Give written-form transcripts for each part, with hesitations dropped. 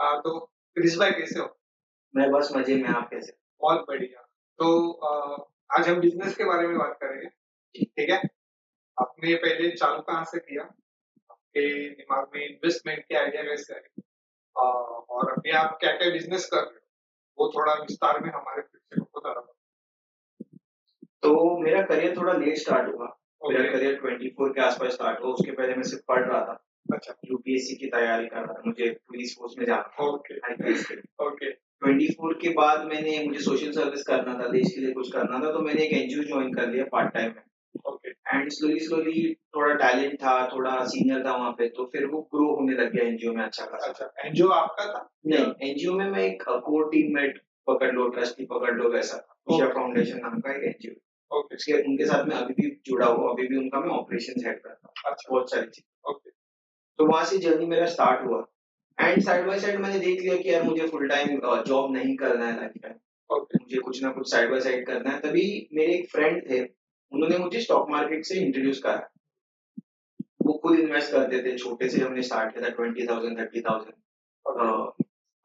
तो क्रिश भाई कैसे हो? मैं बस मजे में, आप कैसे? बहुत बढ़िया। तो आज हम बिजनेस के बारे में बात करेंगे, ठीक है? आपने पहले चालू कहाँ से किया? आपके दिमाग में इन्वेस्टमेंट के आइडिया कैसे आए? और अभी आप क्या-क्या बिजनेस कर रहे हो? वो थोड़ा विस्तार में हमारे प्रेक्षकों को जरा बताओ। तो मेरा करियर थोड़ा लेट स्टार्ट हुआ। मेरा ओके, करियर 24 के आसपास स्टार्ट हुआ। उसके पहले मैं सिर्फ पढ़ रहा था। अच्छा, यूपीएससी की तैयारी कर रहा था। मुझे पुलिस फोर्स में जाना था, ओके, आईपीएस के लिए। ओके, 24 के बाद मुझे सोशल सर्विस करना था, देश के लिए कुछ करना था, तो मैंने एक एनजीओ ज्वाइन कर लिया पार्ट टाइम में। ओके, एंड स्लोली स्लोली थोड़ा टैलेंट था, थोड़ा सीनियर था वहाँ पे, तो फिर वो ग्रो होने लग गया एनजीओ में अच्छा खासा। अच्छा। एनजीओ आपका था? नहीं, एनजीओ में मैं एक कोर टीममेट पकड़ लो, ट्रस्टी पकड़ लो, वैसा था। ईशा ओके, फाउंडेशन नाम का एक एनजीओ। ओके, उसके उनके साथ मैं अभी भी जुड़ा हुआ, अभी भी उनका मैं ऑपरेशन हेड करता हूँ, अच्छा, बहुत सारी चीज। ओके, तो वहां से जर्नी मेरा स्टार्ट हुआ। एंड साइड बाय साइड मैंने देख लिया कि यार मुझे फुल टाइम जॉब नहीं करना है लाइफ टाइम। ओके, मुझे कुछ ना कुछ साइड बाय साइड करना है। तभी मेरे एक फ्रेंड थे, उन्होंने मुझे स्टॉक मार्केट से इंट्रोड्यूस करा। वो खुद इन्वेस्ट करते थे, छोटे से हमने स्टार्ट किया था 20,000 ओके। 30,000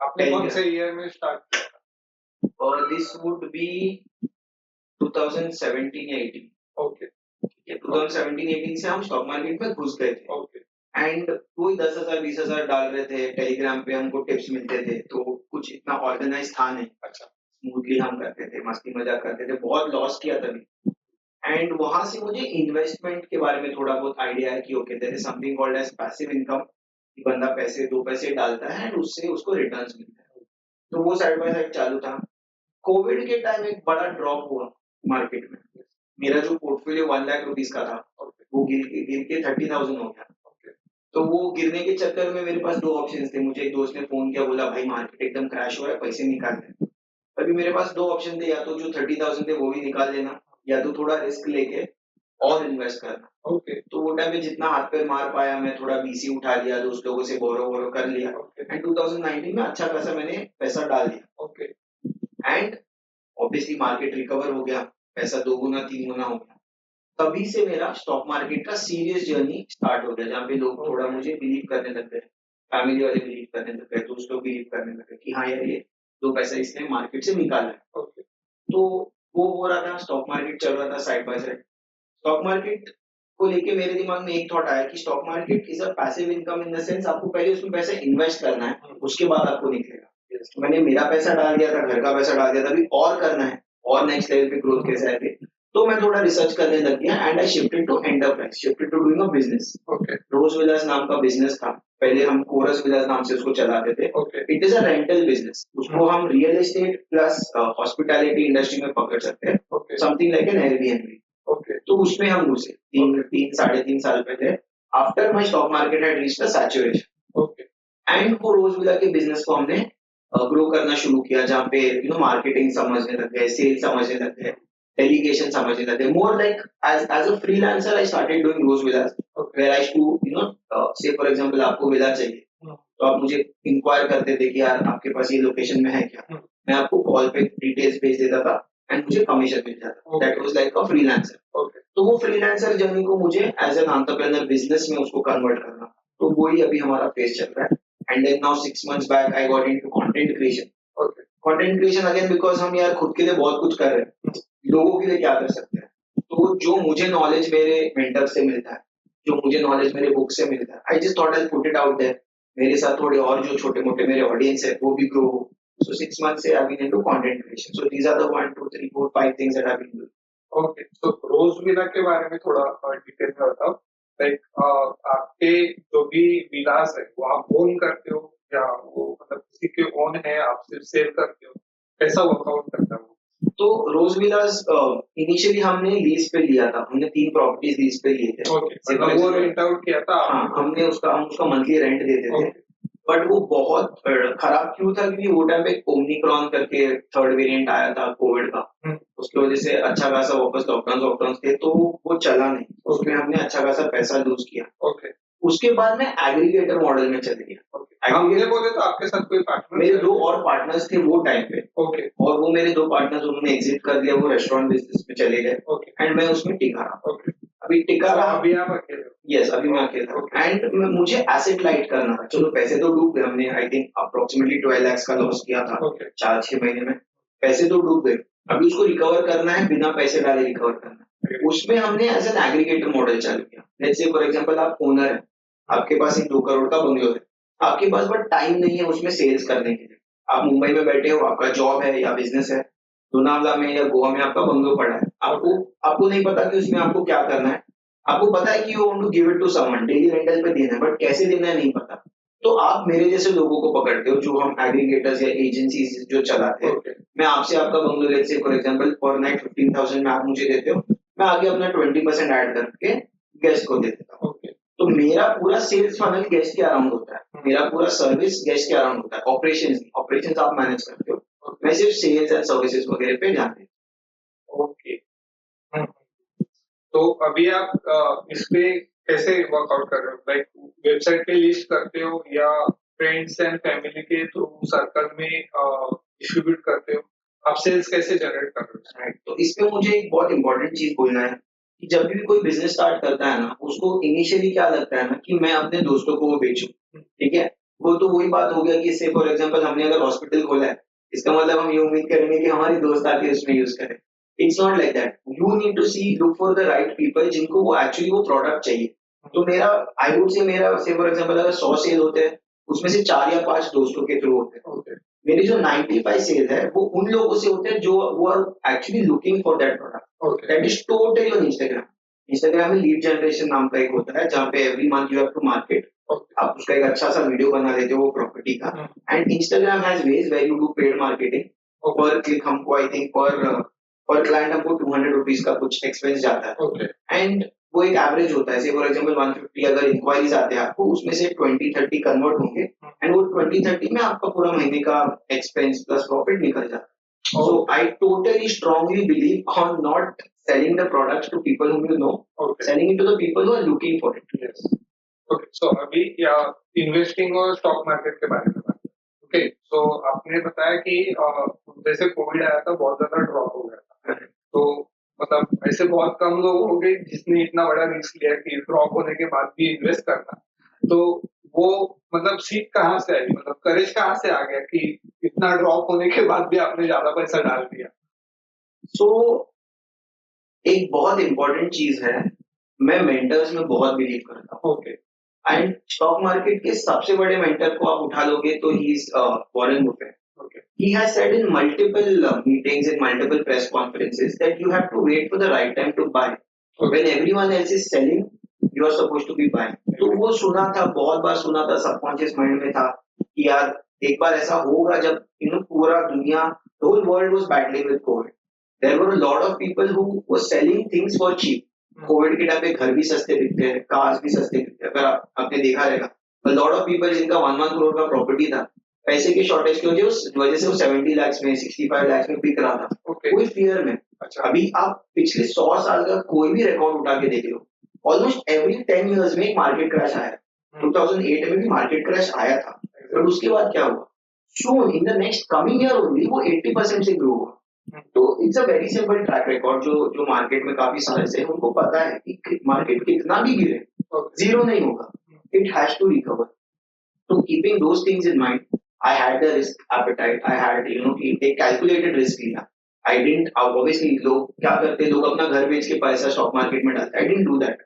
आपने कौन से टेलीग्राम। ईयर में स्टार्ट किया था? और दिस वुड बी 2017 या 18। ओके, ठीक है, ओके, 2017-18 से हम स्टॉक मार्केट में घुस गए थे। ओके, एंड कोई 10,000 20,000 डाल रहे थे, टेलीग्राम पे हमको टिप्स मिलते थे, तो कुछ इतना ऑर्गेनाइज था नहीं। अच्छा, स्मूथली हम करते थे, मस्ती मजाक करते थे, बहुत लॉस किया तभी। एंड वहां से मुझे इन्वेस्टमेंट के बारे में थोड़ा बहुत आइडिया है कि okay there is something called as passive income, कि बंदा पैसे 2 पैसे डालता है एंड उससे उसको रिटर्न्स मिलता है। तो वो साइड बाय साइड चालू था। कोविड के टाइम एक बड़ा ड्रॉप हुआ मार्केट में। मेरा जो पोर्टफोलियो 1 लाख रुपीज का था, ओके, वो गिर के 30,000 हो गया। ओके, तो वो गिरने के चक्कर में मेरे पास दो ऑप्शन थे। मुझे एक दोस्त ने फोन किया, बोला भाई मार्केट एकदम क्रैश हो रहा है, पैसे निकाल ले। तभी मेरे पास दो ऑप्शन थे, या तो जो 30,000 थे वो भी निकाल लेना, या तो थोड़ा रिस्क लेके और इन्वेस्ट करना। ओके, तो वो टाइम में जितना हाथ पैर मार पाया, मैं थोड़ा बीसी उठा लिया, दोस्त लोगों से बोरो वोरो कर लिया। ओके, एंड 2019 में अच्छा खासा मैंने पैसा डाल दिया। Okay, and obviously market recover हो गया, पैसा 2 गुना 3 गुना हो गया। तभी से मेरा स्टॉक मार्केट का सीरियस जर्नी स्टार्ट हो गया, जहाँ पे लोग थोड़ा मुझे बिलीव करने लग गए। फैमिली वाले बिलीव करने लग गए, दोस्त लोग बिलीव करने लग गए कि हाँ यार ये 2 पैसा इसने मार्केट से निकाला है। ओके, तो वो हो रहा था, स्टॉक मार्केट चल रहा था side by side. Stock market को लेके मेरे दिमाग में एक थॉट आया कि stock market is a passive income, in the sense आपको पहले उसमें पैसा इन्वेस्ट करना है, उसके बाद आपको निकलेगा। यस, तो मैंने मेरा पैसा डाल दिया था, घर का पैसा डाल दिया था, अभी और करना है, और नेक्स्ट लेवल पे ग्रोथ कैसे आएगी। तो मैं थोड़ा रिसर्च करने लग गया and I shifted to enterprise, shifted to doing a business. Okay, Rose Villas नाम का बिजनेस था, पहले हम कोरस विलास नाम से उसको चलाते थे। Okay, it is a rental business, उसको हम real estate plus hospitality industry में पकड़ सकते हैं, okay, something like an Airbnb. Okay, तो उसमें हम घुसे तीन 3.5 साल पहले, after my stock market had reached the saturation. Okay, and वो रोजविला के बिजनेस को हमने ग्रो करना शुरू किया, जहाँ पे मार्केटिंग समझने लग गए, सेल समझने लग गए, डेलीगेशन समझने लग गए। More like as a freelancer I started doing Rose Villas, okay, were I to say for example आपको विला चाहिए, तो आप मुझे इंक्वायर करते थे कि यार आपके पास ये लोकेशन में है क्या। मैं आपको कॉल पे डिटेल्स भेज देता था एंड मुझे कमीशन मिल जाता। That was like a freelancer. Okay, तो वो फ्रीलांसर जर्नी को मुझे एज एन एंटरप्रेन्योर बिजनेस में उसको कन्वर्ट करना, तो वही अभी हमारा फेज चल रहा है। And then now 6 months back I got into content creation. Okay, content creation again because हम यार खुद के लिए बहुत कुछ कर रहे हैं, लोगों के लिए क्या कर सकते हैं। तो जो मुझे नॉलेज मेरे मेंटर से मिलता है, जो मुझे नॉलेज मेरे बुक से मिलता है, I just thought I put it out there. मेरे साथ थोड़े और जो छोटे मोटे मेरे ऑडियंस है वो भी ग्रो हो। सो 6 months से I been into content creation. So these are the 1 2 3 4 5 things that I been doing. Okay. तो रोज विला के बारे में थोड़ा डिटेल में बताओ। लाइक आपके जो भी विलास है वो आप ओन करते हो या वो मतलब किसी के ओन है, आप सिर्फ सेल करते हो? कैसा वर्कआउट करता है वो? तो रोज विलास इनिशियली हमने लीज पे लिया था, हमने 3 प्रॉपर्टीज लीज पे लिए थे। ओके, Say for मतलब वो example, रेंट आउट किया था हाँ आपने खुद हमने के? उसका हम उसका मंथली रेंट देते थे। ओके, बट वो बहुत खराब क्यों था, क्योंकि वो टाइम पे ओमिक्रॉन करके थर्ड वेरिएंट आया था कोविड का। हुँ, उसकी वजह से अच्छा खासा वापस लॉकडाउन लॉकडाउन थे, तो वो चला नहीं। उसमें ओके, हमने अच्छा खासा पैसा लूज किया। ओके, उसके बाद मैं एग्रीगेटर मॉडल में चले गया। ओके। आपने एग्रीगेटर, बोले तो आपके साथ कोई पार्टनर मेरे है? दो और पार्टनर्स थे वो टाइम पे, ओके, और वो मेरे दो पार्टनर्स उन्होंने एग्जिट कर दिया, वो रेस्टोरेंट बिजनेस में चले गए ओके, एंड मैं उसमें टिका रहा। ओके, अभी टिका So, रहा। अभी आप अकेले हो? यस, अभी मैं अकेला Okay. एंड मुझे एसेट लाइट करना था। चलो पैसे तो डूब गए, हमने आई थिंक अप्रोक्सीमेटली 12 lakhs का लॉस किया था Okay. 4-6 महीने में। पैसे तो डूब गए, अभी उसको रिकवर करना है, बिना पैसे डाले रिकवर करना है। उसमें हमने एज एन एग्रीगेटर मॉडल चालू किया। लेट्स से फॉर एग्जांपल आप ओनर है, आपके पास एक 2 करोड़ का बंगलो है, आपके पास बट टाइम नहीं है उसमें सेल्स करने के लिए। आप मुंबई में बैठे हो, आपका जॉब है या बिजनेस है, लोनावला में या गोवा में आपका बंगलो पड़ा है, आपको आपको नहीं पता कि उसमें आपको क्या करना है। आपको पता है कि you want to give it to someone, daily rental पे देना है, बट कैसे देना है नहीं पता। तो आप मेरे जैसे लोगों को पकड़ते हो, जो हम एग्रीगेटर्स या एजेंसीज जो चलाते हैं। Okay. मैं आपसे आपका bungalow let's say for example पर नाइट 15,000 में आप मुझे देते हो, मैं आगे अपना 20% ऐड करके गेस्ट को दे देता हूँ। Okay. तो मेरा पूरा सेल्स फनल गेस्ट के अराउंड होता है, मेरा पूरा सर्विस गेस्ट के अराउंड होता है। ऑपरेशंस आप मैनेज करते हो, मैं सिर्फ सेल्स एंड सर्विसेज वगैरह पे ध्यान देता Okay. हम्म। तो अभी आप इस पे कैसे वर्कआउट कर रहे हो? लाइक वेबसाइट पे लिस्ट करते हो या फ्रेंड्स एंड फैमिली के थ्रू सर्कल में डिस्ट्रीब्यूट करते हो? आप सेल्स कैसे जनरेट कर रहे हो? हूँ। तो इसमें मुझे एक बहुत इंपॉर्टेंट चीज बोलना है कि जब भी कोई बिजनेस स्टार्ट करता है ना, उसको इनिशियली क्या लगता है ना कि मैं अपने दोस्तों को वो बेचूं, ठीक है। वो तो वही बात हो गया कि इससे फॉर एग्जांपल हमने अगर हॉस्पिटल खोला है, इसका मतलब हम ये उम्मीद करेंगे कि हमारे दोस्त आके उसमें यूज करें। It's not like that. You need to see look for the right people जिनको वो एक्चुअली वो प्रोडक्ट चाहिए। तो मेरा आई वुड से मेरा से फॉर एग्जांपल अगर 100 सेल होते हैं, उसमें से 4 या 5 दोस्तों के थ्रू होते हैं। Okay. मेरी जो 95 सेल है वो उन लोगों से होते हैं जो वो are actually looking for that product. Okay. That is totally on Instagram. Instagram में लीड जनरेशन नाम का एक होता है, जहाँ पे every month you have to market. Okay. आप उसका एक अच्छा सा वीडियो बना लेते हो वो प्रॉपर्टी का। And Instagram has ways where you do paid marketing. पर क्लिक हमको आई थिंक पर क्लाइंट हमको 200 रुपीज का कुछ एक्सपेंस जाता है। Okay. एंड वो एक एवरेज होता है। फॉर एग्जांपल 150 अगर इंक्वायरीज आते हैं आपको, उसमें से 20-30 कन्वर्ट होंगे एंड वो 20-30 में आपका पूरा महीने का एक्सपेंस प्लस प्रॉफिट निकल जाता है। So I totally strongly believe on not selling the products to people whom you know, Okay. selling it to the people who are looking for it. Yes. Okay. So अभी या investing और stock market के बारे में बात। Okay, सो आपने बताया कि जैसे कोविड आया था बहुत ज्यादा ड्रॉप हो गया था, तो मतलब ऐसे बहुत कम लोग हो गए जिसने इतना बड़ा रिस्क लिया कि ड्रॉप होने के बाद भी इन्वेस्ट करना। तो वो मतलब सीख कहाँ से आई, मतलब करेज कहाँ से आ गया कि इतना ड्रॉप होने के बाद भी आपने ज्यादा पैसा डाल दिया? So एक बहुत इंपॉर्टेंट चीज है, मैं मेंटर्स में बहुत बिलीव करता हूँ। ओके। एंड स्टॉक मार्केट के सबसे बड़े मेंटर को आप उठा लोगे तो he is Warren Buffett. Okay. He has said in multiple meetings, in multiple press conferences, that you have to wait for the right time to buy. When everyone else is selling, you are supposed to be buying. तो वो सुना था, बहुत बार सुना था, subconscious mind में था कि यार एक बार ऐसा होगा जब पूरा दुनिया, the whole world was battling with COVID. There were a lot of people who were selling things for cheap. Covid के टाइम पे घर भी सस्ते बिकते हैं, कार्स भी सस्ते बिकते हैं। अगर आपने देखा रहेगा, a lot of people जिनका 1 करोड़ का प्रॉपर्टी था, पैसे की शॉर्टेज की वजह से वो 70 lakhs में 65 lakhs में बिक रहा था। Okay. कोई फियर में। अच्छा। अभी आप पिछले 100 साल का कोई भी रिकॉर्ड उठा के देख लो, ऑलमोस्ट एवरी 10 years में एक मार्केट क्रैश आया। 2008 में भी मार्केट क्रैश आया था, बट उसके बाद क्या हुआ? Soon in the next coming year only वो 80% से ग्रो हुआ। तो it's a very simple track record. जो मार्केट में काफी साल से उनको पता है कि मार्केट कितना भी गिरे, जीरो नहीं होगा, इट हैज टू रिकवर। तो keeping those things in mind, I had the risk appetite. I had एक calculated risk लिया। I didn't obviously लोग क्या करते हैं, लोग अपना घर बेच के पैसा स्टॉक मार्केट में डालते हैं। I didn't do that.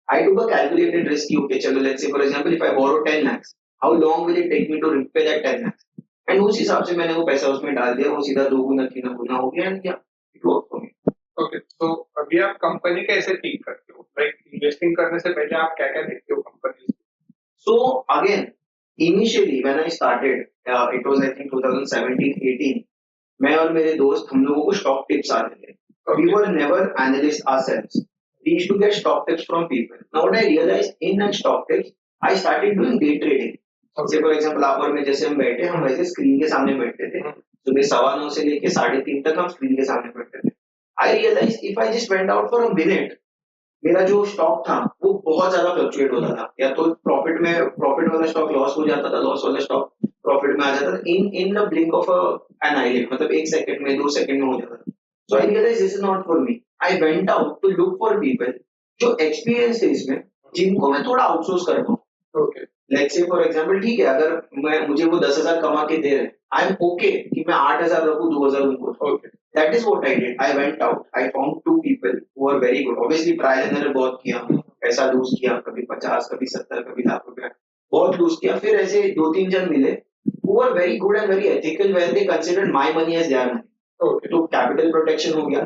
I took a calculated risk कि okay चलो let's say for example if I borrow 10 lakhs, how long will it take me to repay that 10 lakhs? And उस हिसाब से मैंने वो पैसा उसमें डाल दिया, वो सीधा 2 गुना 3 गुना हो गया and it work for me. Okay, तो अभी आप कंपनी कैसे पिक करते हो? लाइक इन्वेस्टिंग करने से पहले आप क्या-क्या देखते हो company? So again initially when I started it was I think 2017-18, मैं और मेरे दोस्त हम लोगों को स्टॉक टिप्स आते थे। We were never analysts ourselves. We used to get stock tips from people. Now what I realized in stock tips, I started doing day trading. जैसे फॉर एग्जाम्पल आप और मैं जैसे हम बैठे, हम वैसे स्क्रीन के सामने बैठते थे। सुबह 9:15 से लेके 3:30 तक हम स्क्रीन के सामने बैठते थे। I realise if I just went out for a minute, मेरा जो स्टॉक था वो बहुत ज्यादा फ्लक्चुएट होता था। या तो प्रॉफिट वाला स्टॉक लॉस हो जाता था, लॉस वाला स्टॉक प्रॉफिट में आ जाता था in the blink of an eyelid, मतलब 1 सेकंड में 2 सेकंड में हो जाता था। So I realise this is not for me. I went out to look for people जो एक्सपीरियंस है इसमें, जिनको मैं थोड़ा आउटसोर्स कर पाऊँ। Okay let's say for example, ठीक है, अगर मुझे वो 10,000 कमा के दे रहे हैं, आई एम ओके कि मैं 8,000 रखूं, 2,000 उनको। Okay that is what I did. I went out, I found two people who are very good. Obviously trial and error बहुत किया, पैसा लूज किया, कभी 50, कभी 70, कभी लाख रुपया बहुत लूज किया। फिर ऐसे 2-3 जन मिले who are very good and very ethical where they considered my money as their money. Okay तो कैपिटल प्रोटेक्शन हो गया,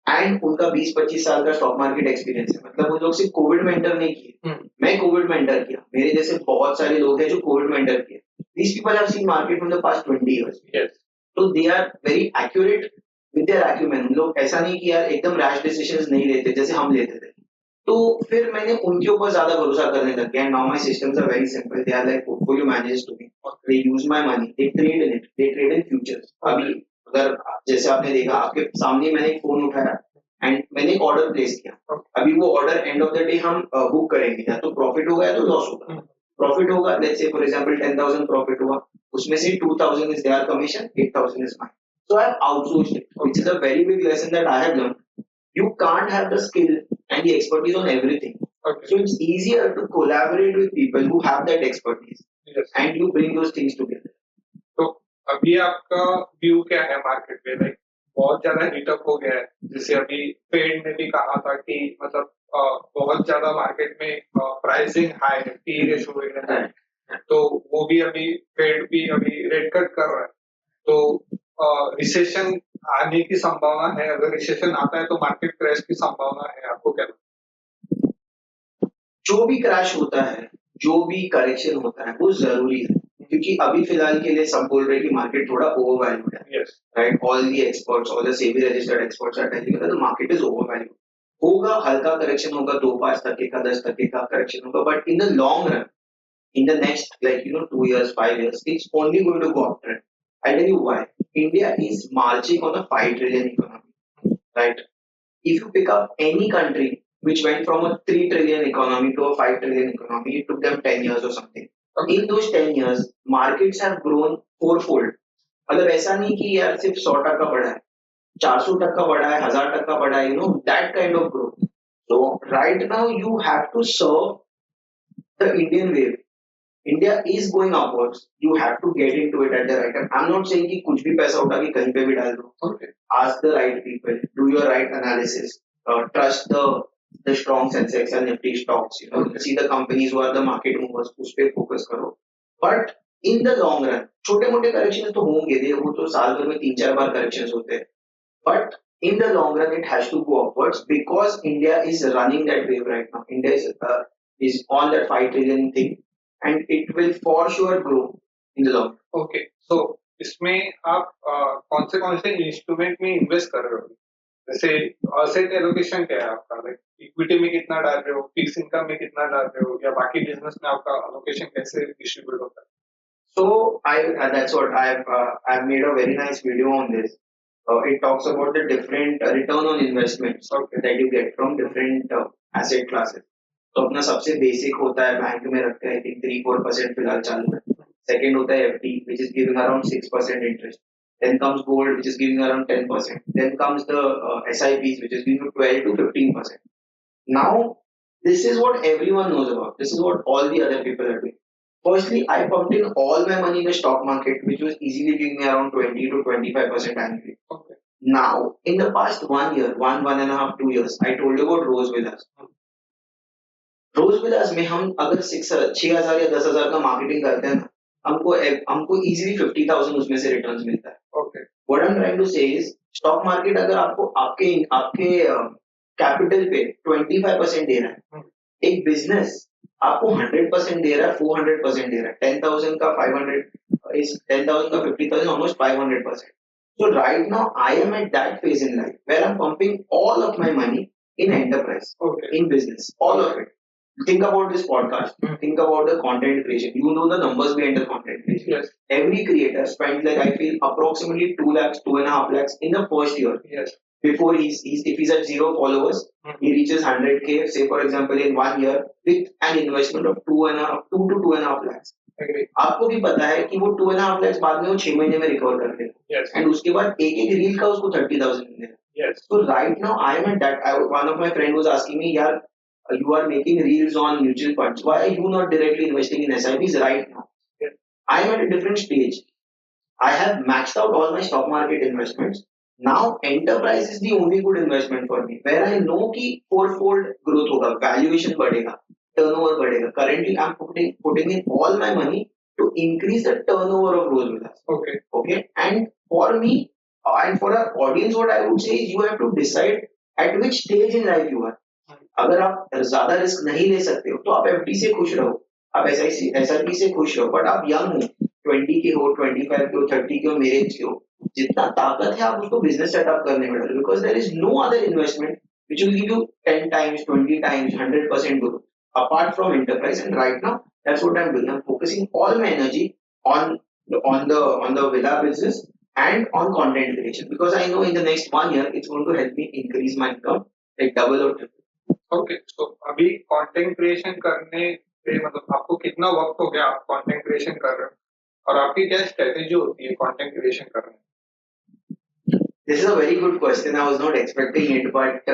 एंड उनका 20-25 साल का स्टॉक मार्केट एक्सपीरियंस है। मतलब उन लोग सिर्फ कोविड में एंटर नहीं किए, मैं कोविड में एंटर किया। मेरे जैसे बहुत सारे लोग हैं जो कोविड में एंटर किए। These people have seen market from the past 20 years. Yes तो they are very accurate with their acumen. उन लोग ऐसा नहीं कि यार एकदम रैश डिसीजंस नहीं लेते जैसे हम लेते थे। तो फिर मैंने उनके ऊपर ज्यादा भरोसा करने लग गया। Now my systems are very simple, they are like portfolio managers to me. They use my money, they trade in it, they trade in futures. अभी अगर जैसे आपने देखा, आपके सामने मैंने एक फोन उठाया एंड मैंने एक ऑर्डर प्लेस किया। अभी वो order end of the day हम बुक करेंगे, या तो प्रॉफिट होगा या तो लॉस होगा। प्रॉफिट होगा, let's say for example 10,000 profit हुआ, उसमें से 2,000 is their commission, 8,000 is mine. So I have outsourced it, which is a very big lesson that I have learned. You can't have the skill and the expertise on everything. Okay So it's easier to collaborate with people who have that expertise, yes and you bring those things together. तो अभी आपका view क्या है market पे? Like बहुत ज्यादा heat up हो गया है, जैसे अभी फेड ने भी कहा था कि मतलब बहुत ज्यादा मार्केट में प्राइसिंग हाई है, पी रेशो वगैरह है, तो वो भी अभी फेड भी अभी रेट कट कर रहा है। तो रिसेशन आने की संभावना है? अगर रिसेशन आता है तो मार्केट क्रैश की संभावना है, आपको क्या लगता जो भी क्रैश होता है, जो भी करेक्शन होता है, वो जरूरी है, क्योंकि अभी फिलहाल के लिए सब बोल रहे हैं कि मार्केट थोड़ा ओवरवैल्यूड है। है? Yes Right, all the experts, all the SEBI registered experts are telling you that the market is overvalued. होगा, हल्का करेक्शन होगा, 2-5% का, 10% का करेक्शन होगा, but in the long run, in the next, like 2 years, 5 years, it's only going to go uptrend. I tell you why. India is marching on a 5 trillion economy, right? If you pick up any country which went from a 3 trillion economy to a 5 trillion economy, it took them 10 years or something. Okay. In those 10 years, markets have grown fourfold. मतलब ऐसा नहीं कि यार सिर्फ 100% बढ़ा है, 400% बढ़ा है, 1,000% बढ़ा है, that kind of growth. So right now you have to serve the Indian wave. India is going upwards. You have to get into it at the right time. I'm not saying कि कुछ भी पैसा उठा के कहीं पे भी डाल दो. Okay Ask the right people. Do your right analysis. Trust the strong Sensex and Nifty stocks. Okay. See the companies who are the market movers. उस पे focus करो. But in the long run, छोटे मोटे corrections तो होंगे, वो तो साल भर में 3-4 बार corrections होते हैं. But in the long run, it has to go upwards because India is running that wave right now. India is on that 5 trillion thing, and it will for sure grow in the long run. Okay so इसमें आप कौन से instrument में invest कर रहे हो? जैसे asset allocation क्या है आपका? लाइक इक्विटी में कितना डाल रहे हो, फिक्स इनकम में कितना डाल रहे हो, या बाकी बिजनेस में आपका एलोकेशन कैसे डिस्ट्रीब्यूट होता है? So that's what I've made a very nice video on this. It talks about the different return on investments Okay. that you get from different asset classes. तो अपना सबसे बेसिक होता है बैंक में रखते हैं, I think 3-4% फिलहाल चालू है. Second होता है FD, which is giving around 6% interest. Then comes gold, which is giving around 10%. Then comes the SIPs, which is giving you 12 to 15%. Now, this is what everyone knows about. This is what all the other people are doing. Firstly, I pumped in all my money in the stock market, which was easily giving me around 20 to 25% annually. Okay. Now, in the past 1 year, 1.5, 2 years, I told you about Rose Villas. रोज विलास में हम अगर 6,000 या 10,000 का marketing करते हैं ना, हमको easily 50,000 उसमें से रिटर्न्स मिलता है. Okay what I am trying to say is, stock market अगर आपको आपके आपके कैपिटल पे 25% दे रहा है, एक बिजनेस आपको 100% दे रहा है, 400% दे रहा है. 10,000 का 500 इज 10,000 का 50,000, almost 500%. So right now I am at that phase in life where I'm pumping all of my money in enterprise, Okay. in business, all of it. Think about this podcast. Think about the content creation. You know the numbers behind the content creation. Yes. Every creator spent, like, I feel, approximately 2 lakhs, 2.5 lakhs in the first year. Yes. Before if he's at 0 followers, he reaches 100K, say for example, in 1 year with an investment of 2 to 2.5 lakhs. Agree. आपको भी पता है कि वो 2.5 lakhs बाद में वो 6 महीने में रिकवर कर देगा. Yes. एंड उसके बाद एक एक रील का उसको 30,000 मिलेगा. Yes. So right now I am at that. One of my friend was asking me, यार You are making reels on mutual funds. Why are you not directly investing in SIPs right now? I am at a different stage. I have maxed out all my stock market investments. Now enterprise is the only good investment for me, where I know कि fourfold growth होगा, valuation बढ़ेगा, turnover बढ़ेगा. Currently I'm putting in all my money to increase the turnover of Rose Villas. Okay. Okay. And for me and for our audience, what I would say is you have to decide at which stage in life you are. अगर आप ज्यादा risk नहीं ले सकते हो तो आप FD से खुश रहो, आप एसआईपी से खुश रहो. बट आप यंग हो, 20 के हो, 25 के हो, 30 के हो, मेरे एज के हो, जितना ताकत है आप उसको बिजनेस सेटअप करने में डालो. Because there is no other investment which will give you 10 times, 20 times, 100% growth apart from enterprise. And right now that's what I'm doing. I'm focusing all my energy on the villa business and on content creation, because I know in the next 1 year it's going to help me increase my income like double or triple. Okay, तो अभी content creation करने पे मतलब आपको कितना वक्त हो गया आप कंटेंट क्रिएशन कर रहे हो और आपकी क्या स्ट्रेटेजी होती है कंटेंट क्रिएशन करने में? This is a very good question. I was not expecting it, but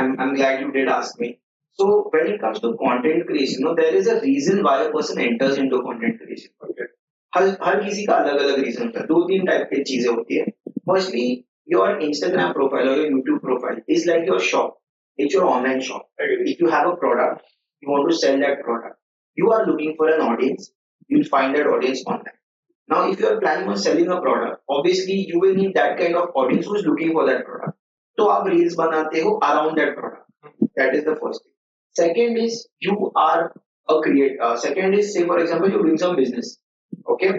I'm glad you did ask me. So when it comes to content creation, there is a reason why a person enters into content creation. Okay. हर किसी का अलग अलग reason होता है. 2-3 type की चीजें होती है. फर्स्टली योर इंस्टाग्राम प्रोफाइल और your YouTube profile is like your shop. It's your online shop. If you have a product, you want to sell that product. You are looking for an audience. You'll find that audience online. Now, if you are planning on selling a product, obviously you will need that kind of audience who is looking for that product. तो आप reels बनाते हो around that product. That is the first thing. Second is you are a creator. Second is, say for example, you're doing some business. Okay.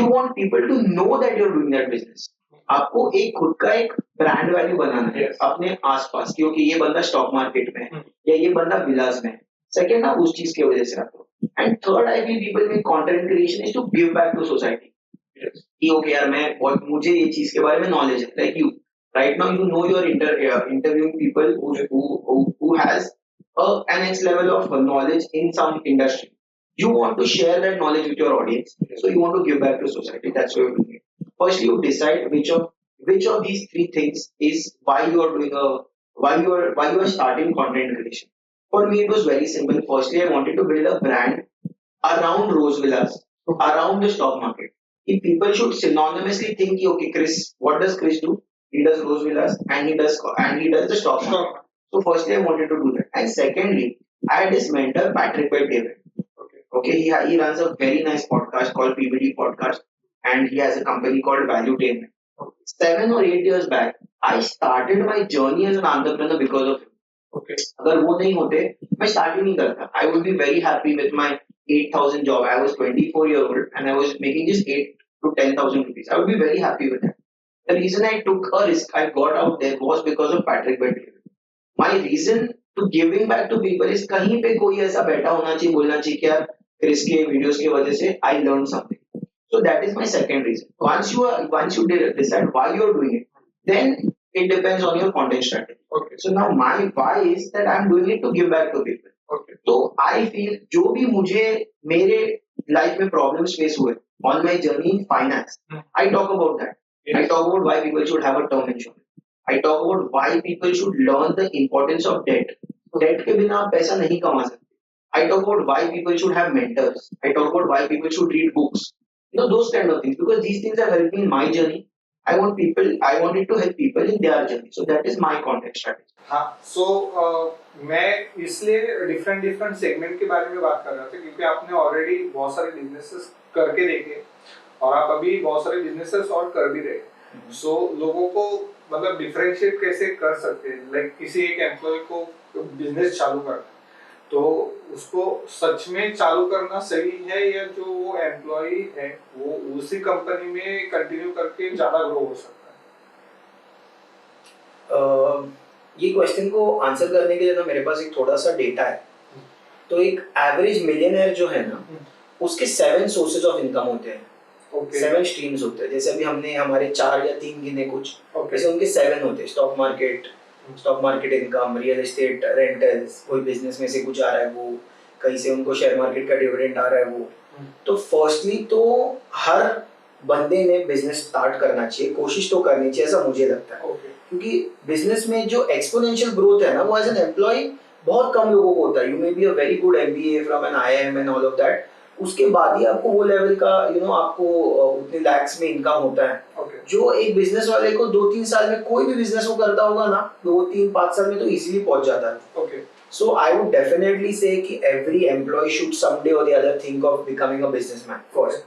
You want people to know that you're doing that business. आपको एक खुद का एक brand value बनाना है अपने आसपास, क्योंकि ये बंदा स्टॉक मार्केट में है या ये बंदा विलास में है. सेकेंड, आप उस चीज की वजह से आते हो. And third, I feel people में content creation is to give back to society. कि ओके यार, मैं और मुझे ये चीज के बारे में नॉलेज है. Like you right now you know your interviewing people who has an next level of knowledge in some industry. You want to share that knowledge with your audience, so you want to give back to society. That's why you're doing it. First, you decide which of these three things is why you are doing why you are starting content creation. For me, it was very simple. Firstly, I wanted to build a brand around Rose Villas, around the stock market. If people should synonymously think, okay, Chris, what does Chris do? He does Rose Villas and he does the stock market. So firstly, I wanted to do that. And secondly, I had this mentor, Patrick Bet-David. Okay, he runs a very nice podcast called PBD Podcast, and he has a company called Valuetainment. 7 or 8 years back, I started my journey as an entrepreneur because of him. Okay. अगर वो नहीं होते, मैं start ही नहीं करता. I would be very happy with my 8,000 job. I was 24 years old and I was making just 8 to 10,000 rupees. I would be very happy with that. The reason I took a risk, I got out there was because of Patrick Bet-David. My reason to giving back to people is कहीं पे कोई ऐसा बैठा होना चाहिए, बोलना चाहिए कि यार क्रिस के वीडियोस की वजह से I learned something. So that is my second reason. Once you decide why you are doing it, then it depends on your content strategy. Okay. So now my why is that I am doing it to give back to people. Okay. So I feel जो भी मुझे मेरे life में problems face हुए on my journey in finance, I talk about that. Yes. I talk about why people should have a term insurance. I talk about why people should learn the importance of debt. Debt के बिना आप पैसा नहीं कमा सकते. I talk about why people should have mentors. I talk about why people should read books. Those kind of things, because these things are helping in my journey. I wanted to help people in their journey. So that is my content strategy. हाँ, so मैं इसलिए different segment के बारे में बात कर रहा था क्योंकि आपने ऑलरेडी बहुत सारे बिजनेसेस करके देखे और आप अभी बहुत सारे बिजनेसेस और कर भी रहे. सो लोगों को मतलब डिफरेंशिएट कैसे कर सकते हैं, लाइक किसी एक एम्प्लॉय को बिजनेस चालू करना तो उसको सच में चालू करना सही है या जो वो एम्प्लॉय है वो उसी कंपनी में कंटिन्यू करके ज्यादा ग्रो हो सकता है? ये क्वेश्चन को आंसर करने के लिए ना मेरे पास एक थोड़ा सा डेटा है. तो एक एवरेज मिलियनर जो है ना उसके 7 सोर्सेज ऑफ इनकम होते हैं. 7 स्ट्रीम्स होते हैं. जैसे अभी हमने हमारे 4 या 3 गिने कुछ, जैसे उनके 7 होते हैं. Stock market income, real estate rentals, कोई बिजनेस में से कुछ आ रहा है वो, कहीं से उनको शेयर मार्केट का डिविडेंड आ रहा है वो. तो फर्स्टली तो हर बंदे ने बिजनेस स्टार्ट करना चाहिए, कोशिश तो करनी चाहिए, ऐसा मुझे लगता है. क्योंकि बिजनेस में जो एक्सपोनेंशियल ग्रोथ है ना वो एज एन एम्प्लॉय बहुत कम लोगों को होता है. You may be a very good MBA from an IIM and all of that, उसके बाद ही आपको वो लेवल का आपको उतने लैक्स में इनकम होता है. Okay. जो एक बिजनेस वाले को 2-3 साल में, कोई भी बिजनेस वो करता होगा ना, 2-3-5 साल में तो इजीली पहुंच जाता है. Okay. So I would definitely say कि every employee should someday or the other think of becoming a businessman first.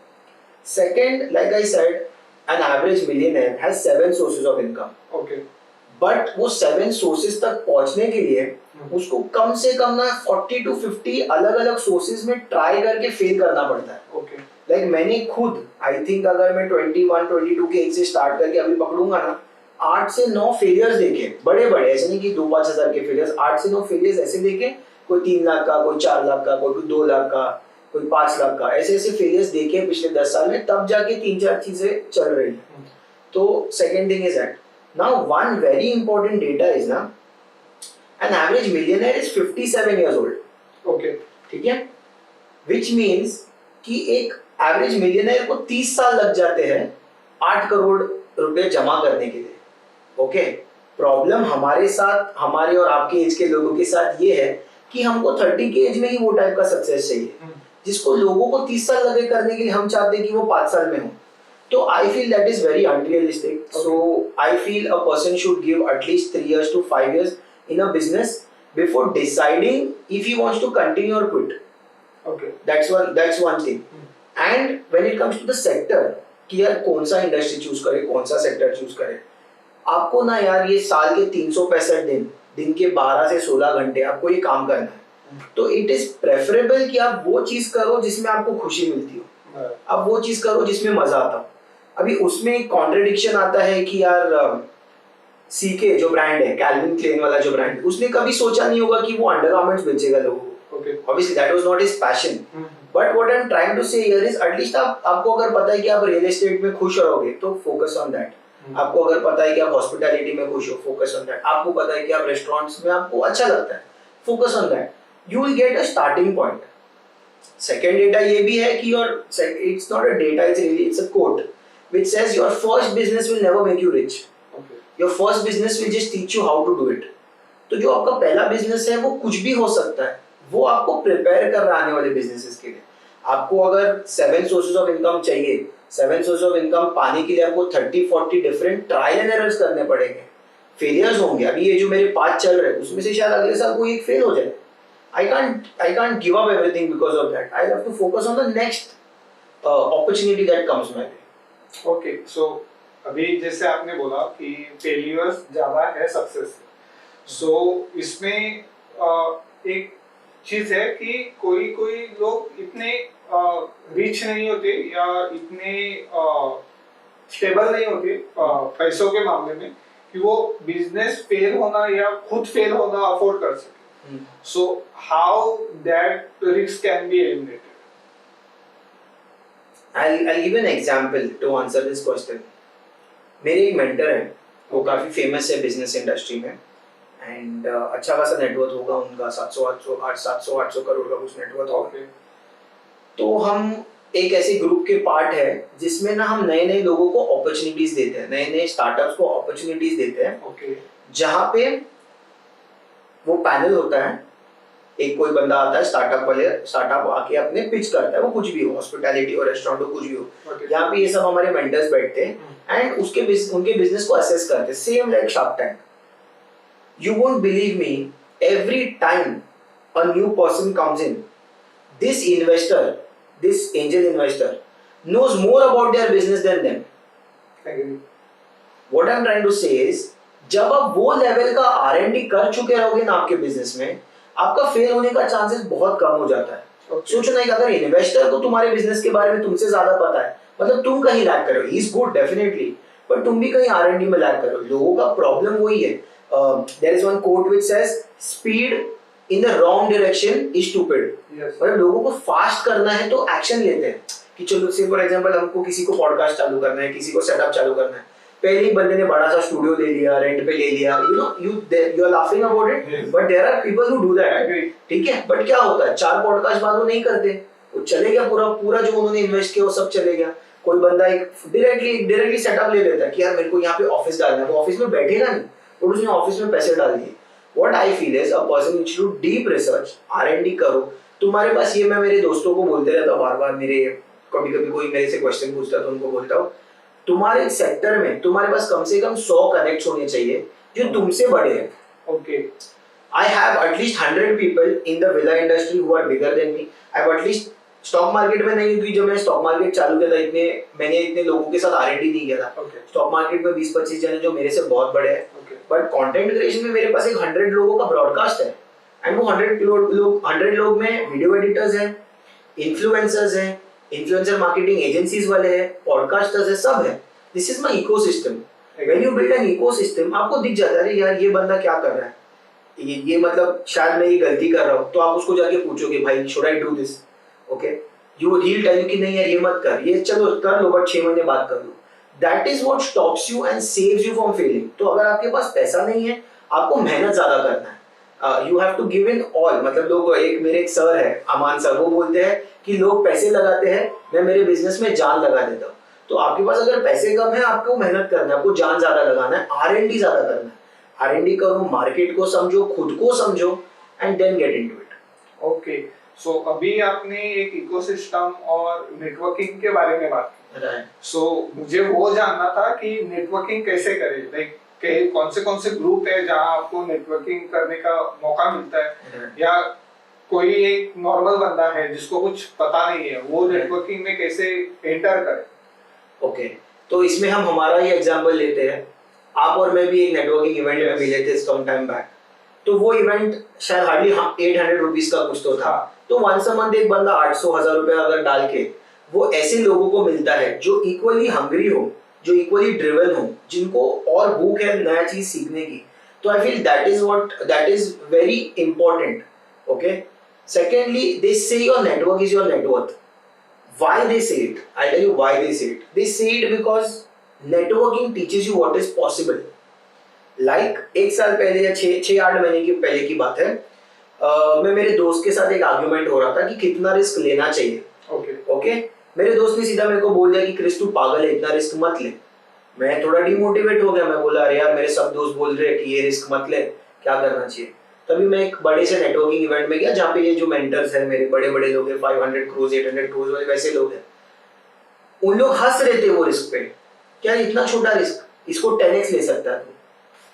Second, like I said, an average millionaire has 7 sources of income. Okay. But वो 7 sources तक पहुंचने के लिए उसको कम से कम ना 40 to 50 अलग अलग सोर्सेज में ट्राई करके फेल करना पड़ता है. Okay. लाइक मैंने खुद, आई थिंक अगर मैं 21-22 के एज से स्टार्ट करके अभी पकड़ूंगा ना, 8 से 9 फेलियर्स देखे, बड़े बड़े, ऐसे नहीं कि 2-5 हजार के फेलियर्स, 8 से 9 फेलियर्स ऐसे देखे. कोई 3 लाख का, कोई 4 लाख का, कोई 2 लाख का, कोई 5 लाख का, ऐसे ऐसे फेलियर्स देखे पिछले 10 साल में, तब जाके 3-4 चीजें चल रही है. तो second thing is that now one very important data is ना, an average millionaire is 57 years old. Okay. ठीक है, which means कि एक एवरेज मिलियनर को 30 साल लग जाते हैं 8 करोड़ रुपए जमा करने के लिए. ओके, प्रॉब्लम हमारे साथ, हमारे और आपके एज के लोगों के साथ ये है कि हमको 30 के एज में ही वो टाइप का सक्सेस चाहिए, जिसको लोगों को 30 साल लगे करने के लिए हम चाहते हैं कि वो 5 साल में हो. So I feel that is very unrealistic. Okay. So I feel a person should give at least 3 years to 5 years in a business before deciding if he wants to continue or quit. Okay. That's one thing. And when it comes to the sector, कि यार कौन सा industry choose करे, कौन सा sector choose करे, आपको ना यार ये साल के 365 दिन के 12 से 16 घंटे आपको ये काम करना है. तो इट इज प्रेफरेबल कि आप वो चीज करो जिसमें आपको खुशी मिलती हो, आप वो चीज करो जिसमें मजा आता हो. अभी उसमें कॉन्ट्रडिक्शन आता है कि यार CK जो ब्रांड है, कैल्विन क्लेन वाला जो ब्रांड, उसने कभी सोचा नहीं होगा कि वो अंडरगारमेंट्स बेचेगा लोगों को. Obviously that was not his passion. But what I am trying to say here is, at least आपको अगर पता है कि आप रियल एस्टेट में खुश रहोगे तो फोकस ऑन दैट. आपको अगर पता है कि आप हॉस्पिटैलिटी में खुश हो, फोकस ऑन दैट. आपको पता है कि आप रेस्टोरेंट्स में आपको अच्छा लगता है, focus on that. You will get a starting point. Second data ये भी है कि your, it's not a data, it's a quote which says your first business will never make you rich. Okay. Your first business will just teach you how to do it. तो जो आपका पहला business है वो कुछ भी हो सकता है, वो आपको प्रिपेयर कर रहा है आने वाले बिजनेसेस के लिए. आपको अगर 7 सोर्सेज ऑफ इनकम चाहिए, 7 सोर्सेज ऑफ इनकम पाने के लिए आपको 30-40 डिफरेंट ट्रायल एंड एरर्स करने पड़ेंगे. फेलियर्स होंगे. अभी ये जो मेरे 5 चल रहे हैं उसमें से शायद अगले साल कोई एक फेल हो जाए. I can't give up everything because of that. I have to focus on the next opportunity that comes my way. Okay, so अभी जैसे आपने बोला कि फेलियर्स ज्यादा है सक्सेस से. सो इसमें एक चीज है कि कोई लोग इतने रिच नहीं होते या इतने स्टेबल नहीं होते पैसों के मामले में कि वो बिजनेस फेल होना या खुद फेल होना अफोर्ड कर सके. So how that risk can be eliminated? I'll give an example to answer this question. मेरे एक मेंटर हैं, वो काफ़ी फेमस है बिजनेस इंडस्ट्री में, एंड अच्छा खासा नेटवर्क होगा उनका, 700-800 करोड़ का कुछ नेटवर्क होगा. तो हम एक ऐसे ग्रुप के पार्ट है जिसमें ना हम नए नए लोगों को अपॉर्चुनिटीज देते हैं, नए नए स्टार्टअप्स को अपॉर्चुनिटीज देते हैं. जहाँ पे वो पैनल होता है, एक कोई बंदा आता है स्टार्टअप आके अपने पिच करता है, वो कुछ भी हो, हॉस्पिटैलिटी हो, रेस्टोरेंट हो, कुछ भी हो. यहाँ पे ये सब हमारे मेंटर्स बैठते हैं एंड उनके बिजनेस को असेस करते हैं, same like shark tank. You won't believe me, every time a new person comes in, this investor, this angel investor knows more about their business than them. What I'm trying to say is, जब आप वो level का R&D कर चुके रहोगे ना आपके business में, आपका फेल होने का चांसेस बहुत कम हो जाता है. सोचो ना कि अगर इन्वेस्टर को तुम्हारे बिजनेस के बारे में तुमसे ज्यादा पता है, मतलब तुम कहीं लैग कर रहे हो, ही इज गुड डेफिनेटली, पर तुम भी कहीं R&D में लैग कर रहे हो. लोगों का प्रॉब्लम वही है. There is one quote which says speed in the wrong direction is stupid. मतलब लोगों को फास्ट करना है तो एक्शन लेते हैं कि चलो से फॉर एग्जांपल हमको किसी को पॉडकास्ट चालू करना है, किसी को सेटअप चालू करना है, पहले ही बंदे ने बड़ा सा स्टूडियो ले लिया, रेंट पे ले लिया, you are laughing about it, but there are people who do that. ठीक है, बट क्या होता है, 4 पॉडकास्ट बाद वो नहीं करते, वो चले गया पूरा जो उन्होंने इन्वेस्ट किया वो सब चले गया. कोई बंदा एक डायरेक्टली सेटअप ले लेता है कि यार मेरे को यहाँ पे ऑफिस डालना है, वो ऑफिस में बैठेगा नहीं, और उसने ऑफिस में पैसे डाल दिए. What I feel is a person needs to deep research, R&D करो। तुम्हारे पास ये, मैं मेरे दोस्तों को बोलते रहता हूँ बार बार, मेरे कभी कभी कोई मेरे से क्वेश्चन पूछता है तो उनको बोलता हूँ, तुम्हारे सेक्टर में तुम्हारे पास कम से कम 100 कनेक्ट होने चाहिए जो तुमसे बड़े हैं। Okay, I have at least 100 people in the villa industry who are bigger than me. I have at least stock market में नहीं, क्योंकि जब मैंने स्टॉक मार्केट चालू किया था मैंने इतने लोगों के साथ R&D नहीं किया था। स्टॉक मार्केट में 20-25 जने जो मेरे से बहुत बड़े हैं, बट कंटेंट क्रिएशन में मेरे पास एक 100 लोगों का ब्रॉडकास्ट है, एंड वो 100 लोग में वीडियो एडिटर्स हैं, इन्फ्लुएंसर्स हैं, इन्फ्लुएंसर मार्केटिंग एजेंसीज वाले हैं, पॉडकास्टर्स हैं, सब है। This is my ecosystem. When you build an ecosystem, आपको दिख जाता है यार ये बंदा क्या कर रहा है, ये मतलब शायद मैं ये गलती कर रहा हूँ, तो आप उसको जाके पूछोगे भाई should I do this, okay, you will tell you कि नहीं यार ये मत कर, ये चलो कर लो बट 6 महीने बाद कर लो। That is what stops you and saves you from failing. तो अगर आपके पास पैसा नहीं है, आपको मेहनत ज्यादा करना है, you have to give in all. मतलब लोग, मेरे एक सर है अमान सर, वो बोलते हैं कि लोग पैसे लगाते हैं, मैं मेरे बिजनेस में जान लगा देता हूँ। तो आपके पास अगर पैसे कम है, आपको मेहनत करना है, आपको जान ज्यादा लगाना है, R&D ज्यादा करना है। R&D करो, मार्केट को समझो, खुद को समझो, and then get into it. Okay, so अभी आपने एक इकोसिस्टम और नेटवर्किंग के बारे में बात की। सो मुझे वो जानना था कि नेटवर्किंग कैसे करें, लाइक कौन से ग्रुप है जहां आपको नेटवर्किंग करने का मौका मिलता है, या कोई एक नॉर्मल बंदा है जिसको कुछ पता नहीं है, वो नेटवर्किंग में कैसे एंटर करे। ओके, तो इसमें हम हमारा ही एग्जांपल लेते हैं। आप और मैं भी एक नेटवर्किंग इवेंट में मिले थे सम टाइम बैक, तो वो इवेंट शायद हार्डली 800 रुपीज का कुछ तो था। तो वंस अ मंथ एक बंदा 800-1000 रुपए अगर डाल के, वो ऐसे लोगों को मिलता है जो इक्वली हंग्री हो, जो इक्वली ड्रिवन हो, जिनको और भूख है नया चीज सीखने की। तो I feel that is very important. Okay, secondly they say your network is your net worth. Why they say it? I'll tell you why they say it. They say it because networking teaches you what is possible. Like 1 साल पहले या 6-8 महीने की पहले की बात है, मैं मेरे दोस्त के साथ एक आर्गुमेंट हो रहा था कि कितना रिस्क लेना चाहिए। ओके, मेरे दोस्त ने सीधा मेरे को बोल दिया कि क्रिस तू पागल है, इतना रिस्क मत ले। मैं थोड़ा डिमोटिवेट हो गया, मैं बोला अरे यार मेरे सब दोस्त बोल रहे हैं कि ये रिस्क मत ले, क्या करना चाहिए। तभी मैं एक बड़े से नेटवर्किंग इवेंट में गया जहाँ पे ये जो मेंटर्स हैं मेरे बड़े लोग हैं, 500 crores 800 crores वाले वैसे लोग हैं। उन लोग हंस रहे थे वो रिस्क पे, क्या इतना छोटा रिस्क, इसको 10x ले सकता है।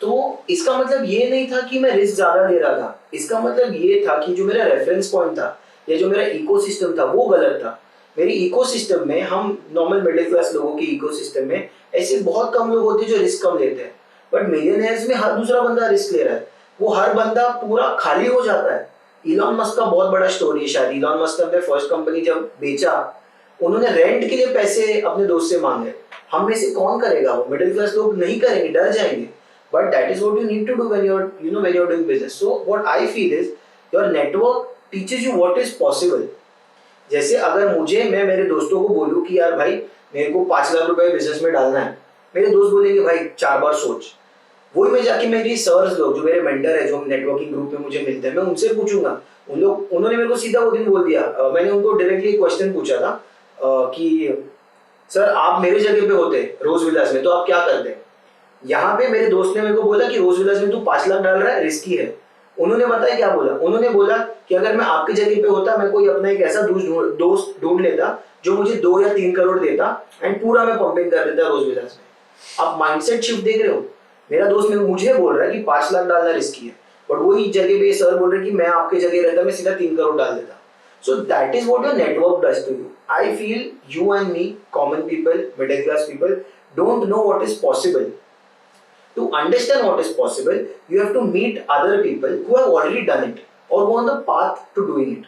तो इसका मतलब ये नहीं था कि मैं रिस्क ज्यादा ले रहा था, इसका मतलब ये था कि जो मेरा रेफरेंस पॉइंट था या जो मेरा इकोसिस्टम था वो गलत था। मेरी इकोसिस्टम में, हम नॉर्मल मिडिल क्लास लोगों की इकोसिस्टम में ऐसे बहुत कम लोग होते हैं जो रिस्क कम लेते हैं, बट मिलियनेयर्स में हर दूसरा बंदा रिस्क ले रहा है, वो हर बंदा पूरा खाली हो जाता है। इलॉन मस्क का बहुत बड़ा स्टोरी है शायद। इलॉन मस्क ने अपने फर्स्ट कंपनी जब बेचा, उन्होंने रेंट के लिए पैसे अपने दोस्त से मांगे। हम में से कौन करेगा, वो मिडिल क्लास लोग नहीं करेंगे, डर जाएंगे। But that is what you need to do when you are doing business. So what I feel is your network teaches you what is possible. जैसे अगर मैं मेरे दोस्तों को बोलूं कि यार भाई मेरे को 5 लाख रुपए बिजनेस में डालना है, मेरे दोस्त बोलेंगे भाई 4 बार सोच। वही मैं जाके मेरी सर्स लोग जो मेरे मेंटर है, जो नेटवर्किंग ग्रुप में मुझे मिलते हैं, मैं उनसे पूछूंगा। उन्होंने मेरे को सीधा वो दिन बोल दिया, मैंने उनको डायरेक्टली क्वेश्चन पूछा था कि सर आप मेरे जगह पे होते रोज विलास में तो आप क्या करते। यहाँ पे मेरे दोस्त ने मेरे को बोला कि रोज विलास में तू 5 लाख डाल रहा है, रिस्की है। उन्होंने बताया क्या बोला, उन्होंने बोला कि अगर मैं आपकी जगह पे होता, मैं कोई अपना एक ऐसा दोस्त ढूंढ लेता जो मुझे 2 या 3 करोड़ देता, एंड पूरा मैं पंपिंग कर देता रोज विलास में। आप माइंडसेट शिफ्ट देख रहे हो। मेरा दोस्त मुझे बोल रहा है कि 5 लाख डालना रिस्की है, बट वही जगह पे सर बोल रहे हैं कि मैं आपके जगह रहता, मैं सीधा 3 करोड़ डाल देता। So that is what your network does to you. I feel you and me, common people, middle class people, don't know what is possible. To understand what is possible, you have to meet other people who have already done it or who are on the path to doing it.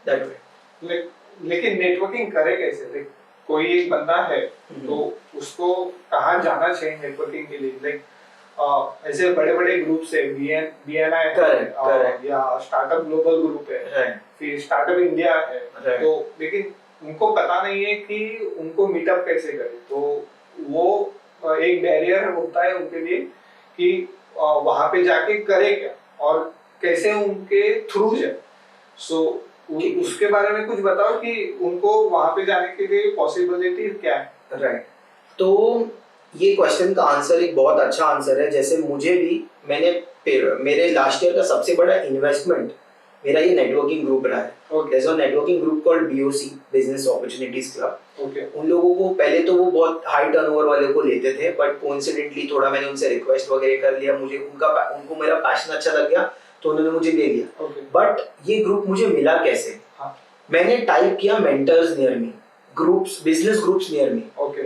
That way. लेकिन networking करे कैसे? कोई एक बंदा है तो उसको कहाँ जाना चाहिए नेटवर्किंग के लिए? ऐसे बड़े ग्रुप्स है, BNI है, या स्टार्टअप ग्लोबल ग्रुप है, फिर स्टार्टअप इंडिया है, तो लेकिन उनको पता नहीं है कि उनको मीटअप कैसे करें। तो वो एक बैरियर होता है उनके लिए कि वहां पे जाके करे क्या और कैसे उनके थ्रू जाए। सो उसके बारे में कुछ बताओ कि उनको वहां पे जाने के लिए पॉसिबिलिटी क्या है। राइट, तो ये क्वेश्चन का आंसर एक बहुत अच्छा आंसर है। जैसे मुझे भी मेरे लास्ट ईयर का सबसे बड़ा इन्वेस्टमेंट मेरा ये नेटवर्किंग ग्रुप रहा है. There's a networking group called BOC, Business Opportunities Club. उन लोगों को पहले तो वो बहुत हाई टर्नओवर वाले को लेते थे, बट कोइंसिडेंटली थोड़ा मैंने उनसे रिक्वेस्ट वगैरह कर लिया, मुझे उनको मेरा पैशन अच्छा लग गया तो उन्होंने मुझे ले लिया. बट ये ग्रुप मुझे मिला कैसे? मैंने टाइप किया mentors near me, groups, business groups near मी.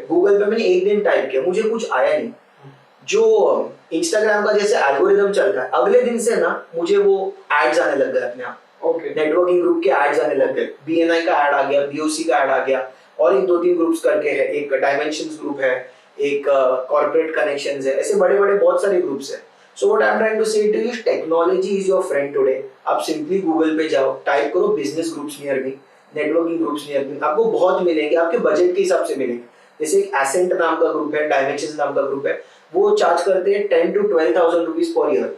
गूगल पे मैंने एक दिन टाइप किया, मुझे कुछ आया नहीं. जो इंस्टाग्राम का जैसे एल्गोरिदम चल रहा है, अगले दिन से ना मुझे वो एड्स आने लग गए अपने आप. नेटवर्किंग ग्रुप के एड्स आने लग गए. BNI का ऐड आ गया, BOC का ऐड आ गया, और एक 2-3 ग्रुप्स करके है, एक डायमेंशंस ग्रुप है, एक कॉर्पोरेट कनेक्शंस है, ऐसे बड़े बड़े बहुत सारे ग्रुप्स है. So what I am trying to say to you, technology is your friend today. आप सिंपली गूगल पे जाओ, टाइप करो business groups near me, networking groups near me, आपको बहुत मिलेंगे, आपके बजट के हिसाब से मिलेंगे. जैसे एक एसेंट नाम का ग्रुप है, डायमेंशंस नाम का ग्रुप है, वो चार्ज करते हैं 10 to 12,000 rupees per year.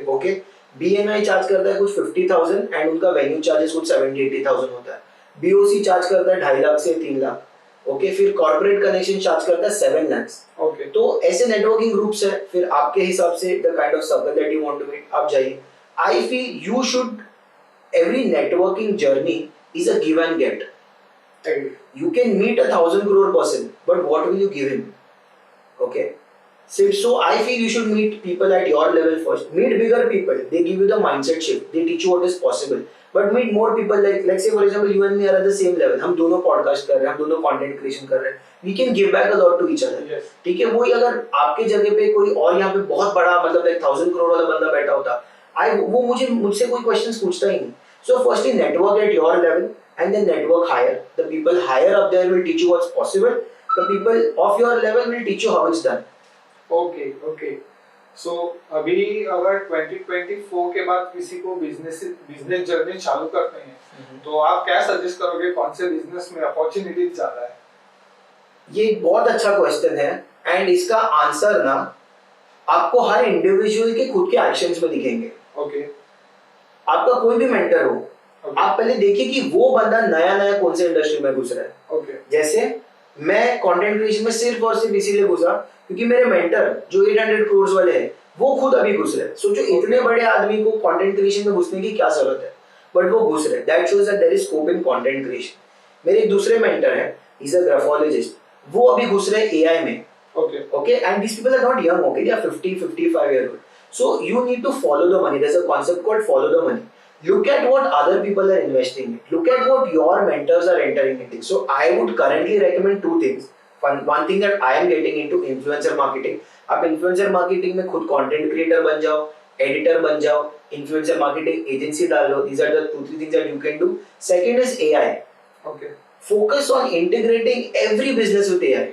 Okay. BNI charge करता है कुछ 50,000 एंड उनका वेन्यू चार्जेस कुछ 70-80,000 होता है. BOC चार्ज करता है 2.5 लाख से 3 लाख. ओके. फिर कॉर्पोरेट कनेक्शन चार्ज करता है 7 लाख. तो ऐसे नेटवर्किंग ग्रुप्स है. फिर आपके हिसाब से the kind of circle that you want to meet, आप जाइए. I feel you should, every networking journey is a give and get. You can meet 1,000 crore person, but what will you give him? Okay. So I feel you should meet people at your level first. Meet bigger people. They give you the mindset shift. They teach you what is possible. But meet more people, like let's say for example you and me are at the same level. हम दोनों podcast कर रहे हैं, हम दोनों content creation कर रहे हैं. We can give back a lot to each other. ठीक है. वही अगर आपके जगह पे कोई और यहाँ पे बहुत बड़ा मतलब 1,000 crore वाला बंदा बैठा होता, वो मुझसे कोई questions पूछता ही नहीं. So firstly network at your level and then network higher. The people higher up there will teach you what's possible. The people of your level will teach you how it's done. Okay. So अभी अगर 2024 के बाद किसी को business journey चालू करते हैं, तो आप क्या सजेस्ट करोगे, कौन से बिजनेस में अपॉर्चुनिटी ज्यादा है? ये एक बहुत अच्छा क्वेश्चन है एंड इसका आंसर ना आपको हर इंडिविजुअल के खुद के एक्शंस में दिखेंगे. आपका कोई भी मेंटर हो, आप पहले देखिए कि वो बंदा नया कौन से इंडस्ट्री में घुस रहा है. जैसे मैं कंटेंट क्रिएशन में सिर्फ और सिर्फ इसीलिए घुसा क्योंकि मेरे मेंटर जो 800 करोड़ वाले हैं वो खुद अभी घुस रहे हैं. सोचो इतने बड़े आदमी को कंटेंट क्रिएशन में घुसने की क्या जरूरत है, बट वो घुस रहे हैं. That shows that there is scope in content creation. मेरे एक दूसरे मेंटर है, ही इज अ ग्राफोलॉजिस्ट, वो अभी घुस रहे हैं एआई में. Okay. And these people are not young, okay, they are 50-55 year old. So you need to follow the money. There is a concept called follow the money. Look at what other people are investing in. Look at what your mentors are entering into. So I would currently recommend 2 things. One thing that I am getting into, influencer marketing. आप influencer marketing में खुद content creator बन जाओ, editor बन जाओ, influencer marketing agency डाल लो. These are the 2-3 things that you can do. Second is AI. Focus on integrating every business with AI.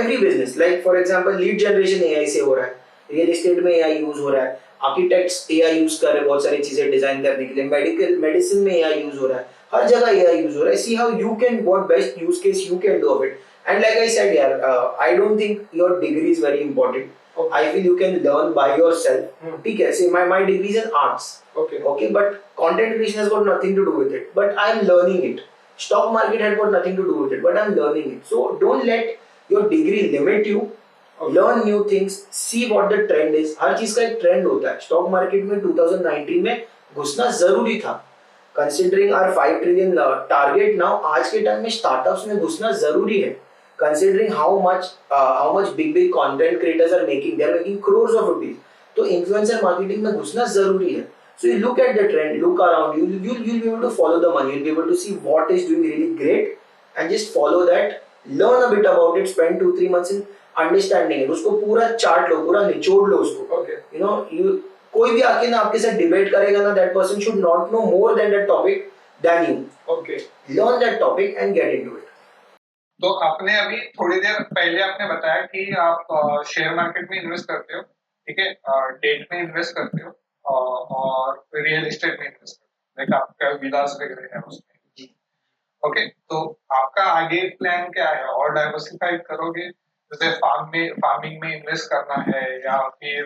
Every business. Like for example, lead generation AI से हो रहा है, real estate में AI use हो रहा है, architects AI use कर रहे हैं बहुत सारी चीजें डिजाइन करने के लिए, मेडिसिन में एआई यूज हो रहा है, हर जगह एआई यूज हो रहा है. See how you can, what best use case you can do of it. And like I said यार, I don't think your degree is very important. I feel you can learn by yourself. ठीक है. See my degree is in arts, okay, but content creation has got nothing to do with it, but I am learning it. Stock market has got nothing to do with it, but I am learning it. So don't let your degree limit you. Learn new things, see what the trend is. हर चीज का एक trend होता है. Stock market में 2019 में घुसना जरूरी था. Considering our 5 trillion target now, आज के टाइम में स्टार्टअप्स में घुसना जरूरी है. Considering how much big content creators are making, they are making crores of rupees. तो influencer marketing में घुसना जरूरी है. So you look at the trend, look around, you'll be able to follow the money, you'll be able to see what is doing really great and just follow that. Learn a bit about it, spend 2-3 months in understanding है, उसको पूरा chart लो, पूरा निचोड़ लो उसको. You know, कोई भी आके ना आपके साथ डिबेट करेगा ना, that person should not know more than that topic than you. Learn that topic and get into it. तो आपने अभी थोड़ी देर पहले आपने बताया कि आप शेयर मार्केट में इन्वेस्ट करते हो, ठीक है, डेट में इन्वेस्ट करते हो, और रियल एस्टेट में इन्वेस्ट करते हो, लाइक आपका विलास वगैरह है उसमें. ओके. तो आपका आगे प्लान क्या है, और डाइवर्सिफाइड करोगे, जैसे फार्मिंग में इन्वेस्ट करना है, या फिर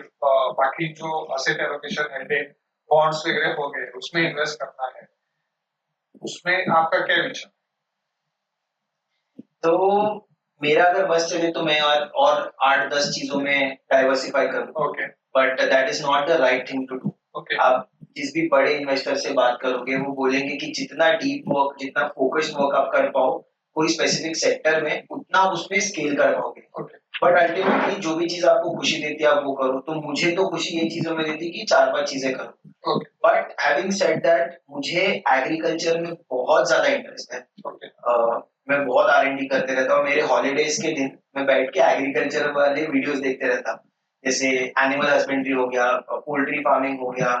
बाकी जो असेट एलोकेशन है, डेट बॉन्ड्स वगैरह हो गए, उसमें इन्वेस्ट करना है, उसमें आपका क्या विचार? तो मेरा अगर बस चले तो मैं और 8-10 चीजों में डाइवर्सिफाई करूँ. But that is not the right thing to do. Okay. आप जिस भी बड़े इन्वेस्टर से बात करोगे वो बोलेंगे कि जितना डीप वर्क, जितना फोकस्ड वर्क आप कर पाओ कोई स्पेसिफिक सेक्टर में, उतना आप उसमें स्केल कर पाओगे। Okay. बट अल्टीमेटली जो भी चीज आपको खुशी देती है आप वो करो। तो मुझे तो खुशी ये चीजों में देती कि 4-5 चीजें करो। Okay. But having said that, मुझे एग्रीकल्चर में बहुत ज्यादा इंटरेस्ट है। Okay. मैं बहुत R&D करते रहता हूँ। मेरे हॉलीडेज के दिन मैं बैठ के एग्रीकल्चर वाले वीडियोस देखते रहता हूँ, जैसे एनिमल हस्बेंड्री हो गया, पोल्ट्री फार्मिंग हो गया,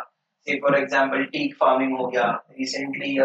से फॉर एग्जांपल टीक फार्मिंग हो गया, रिसेंटली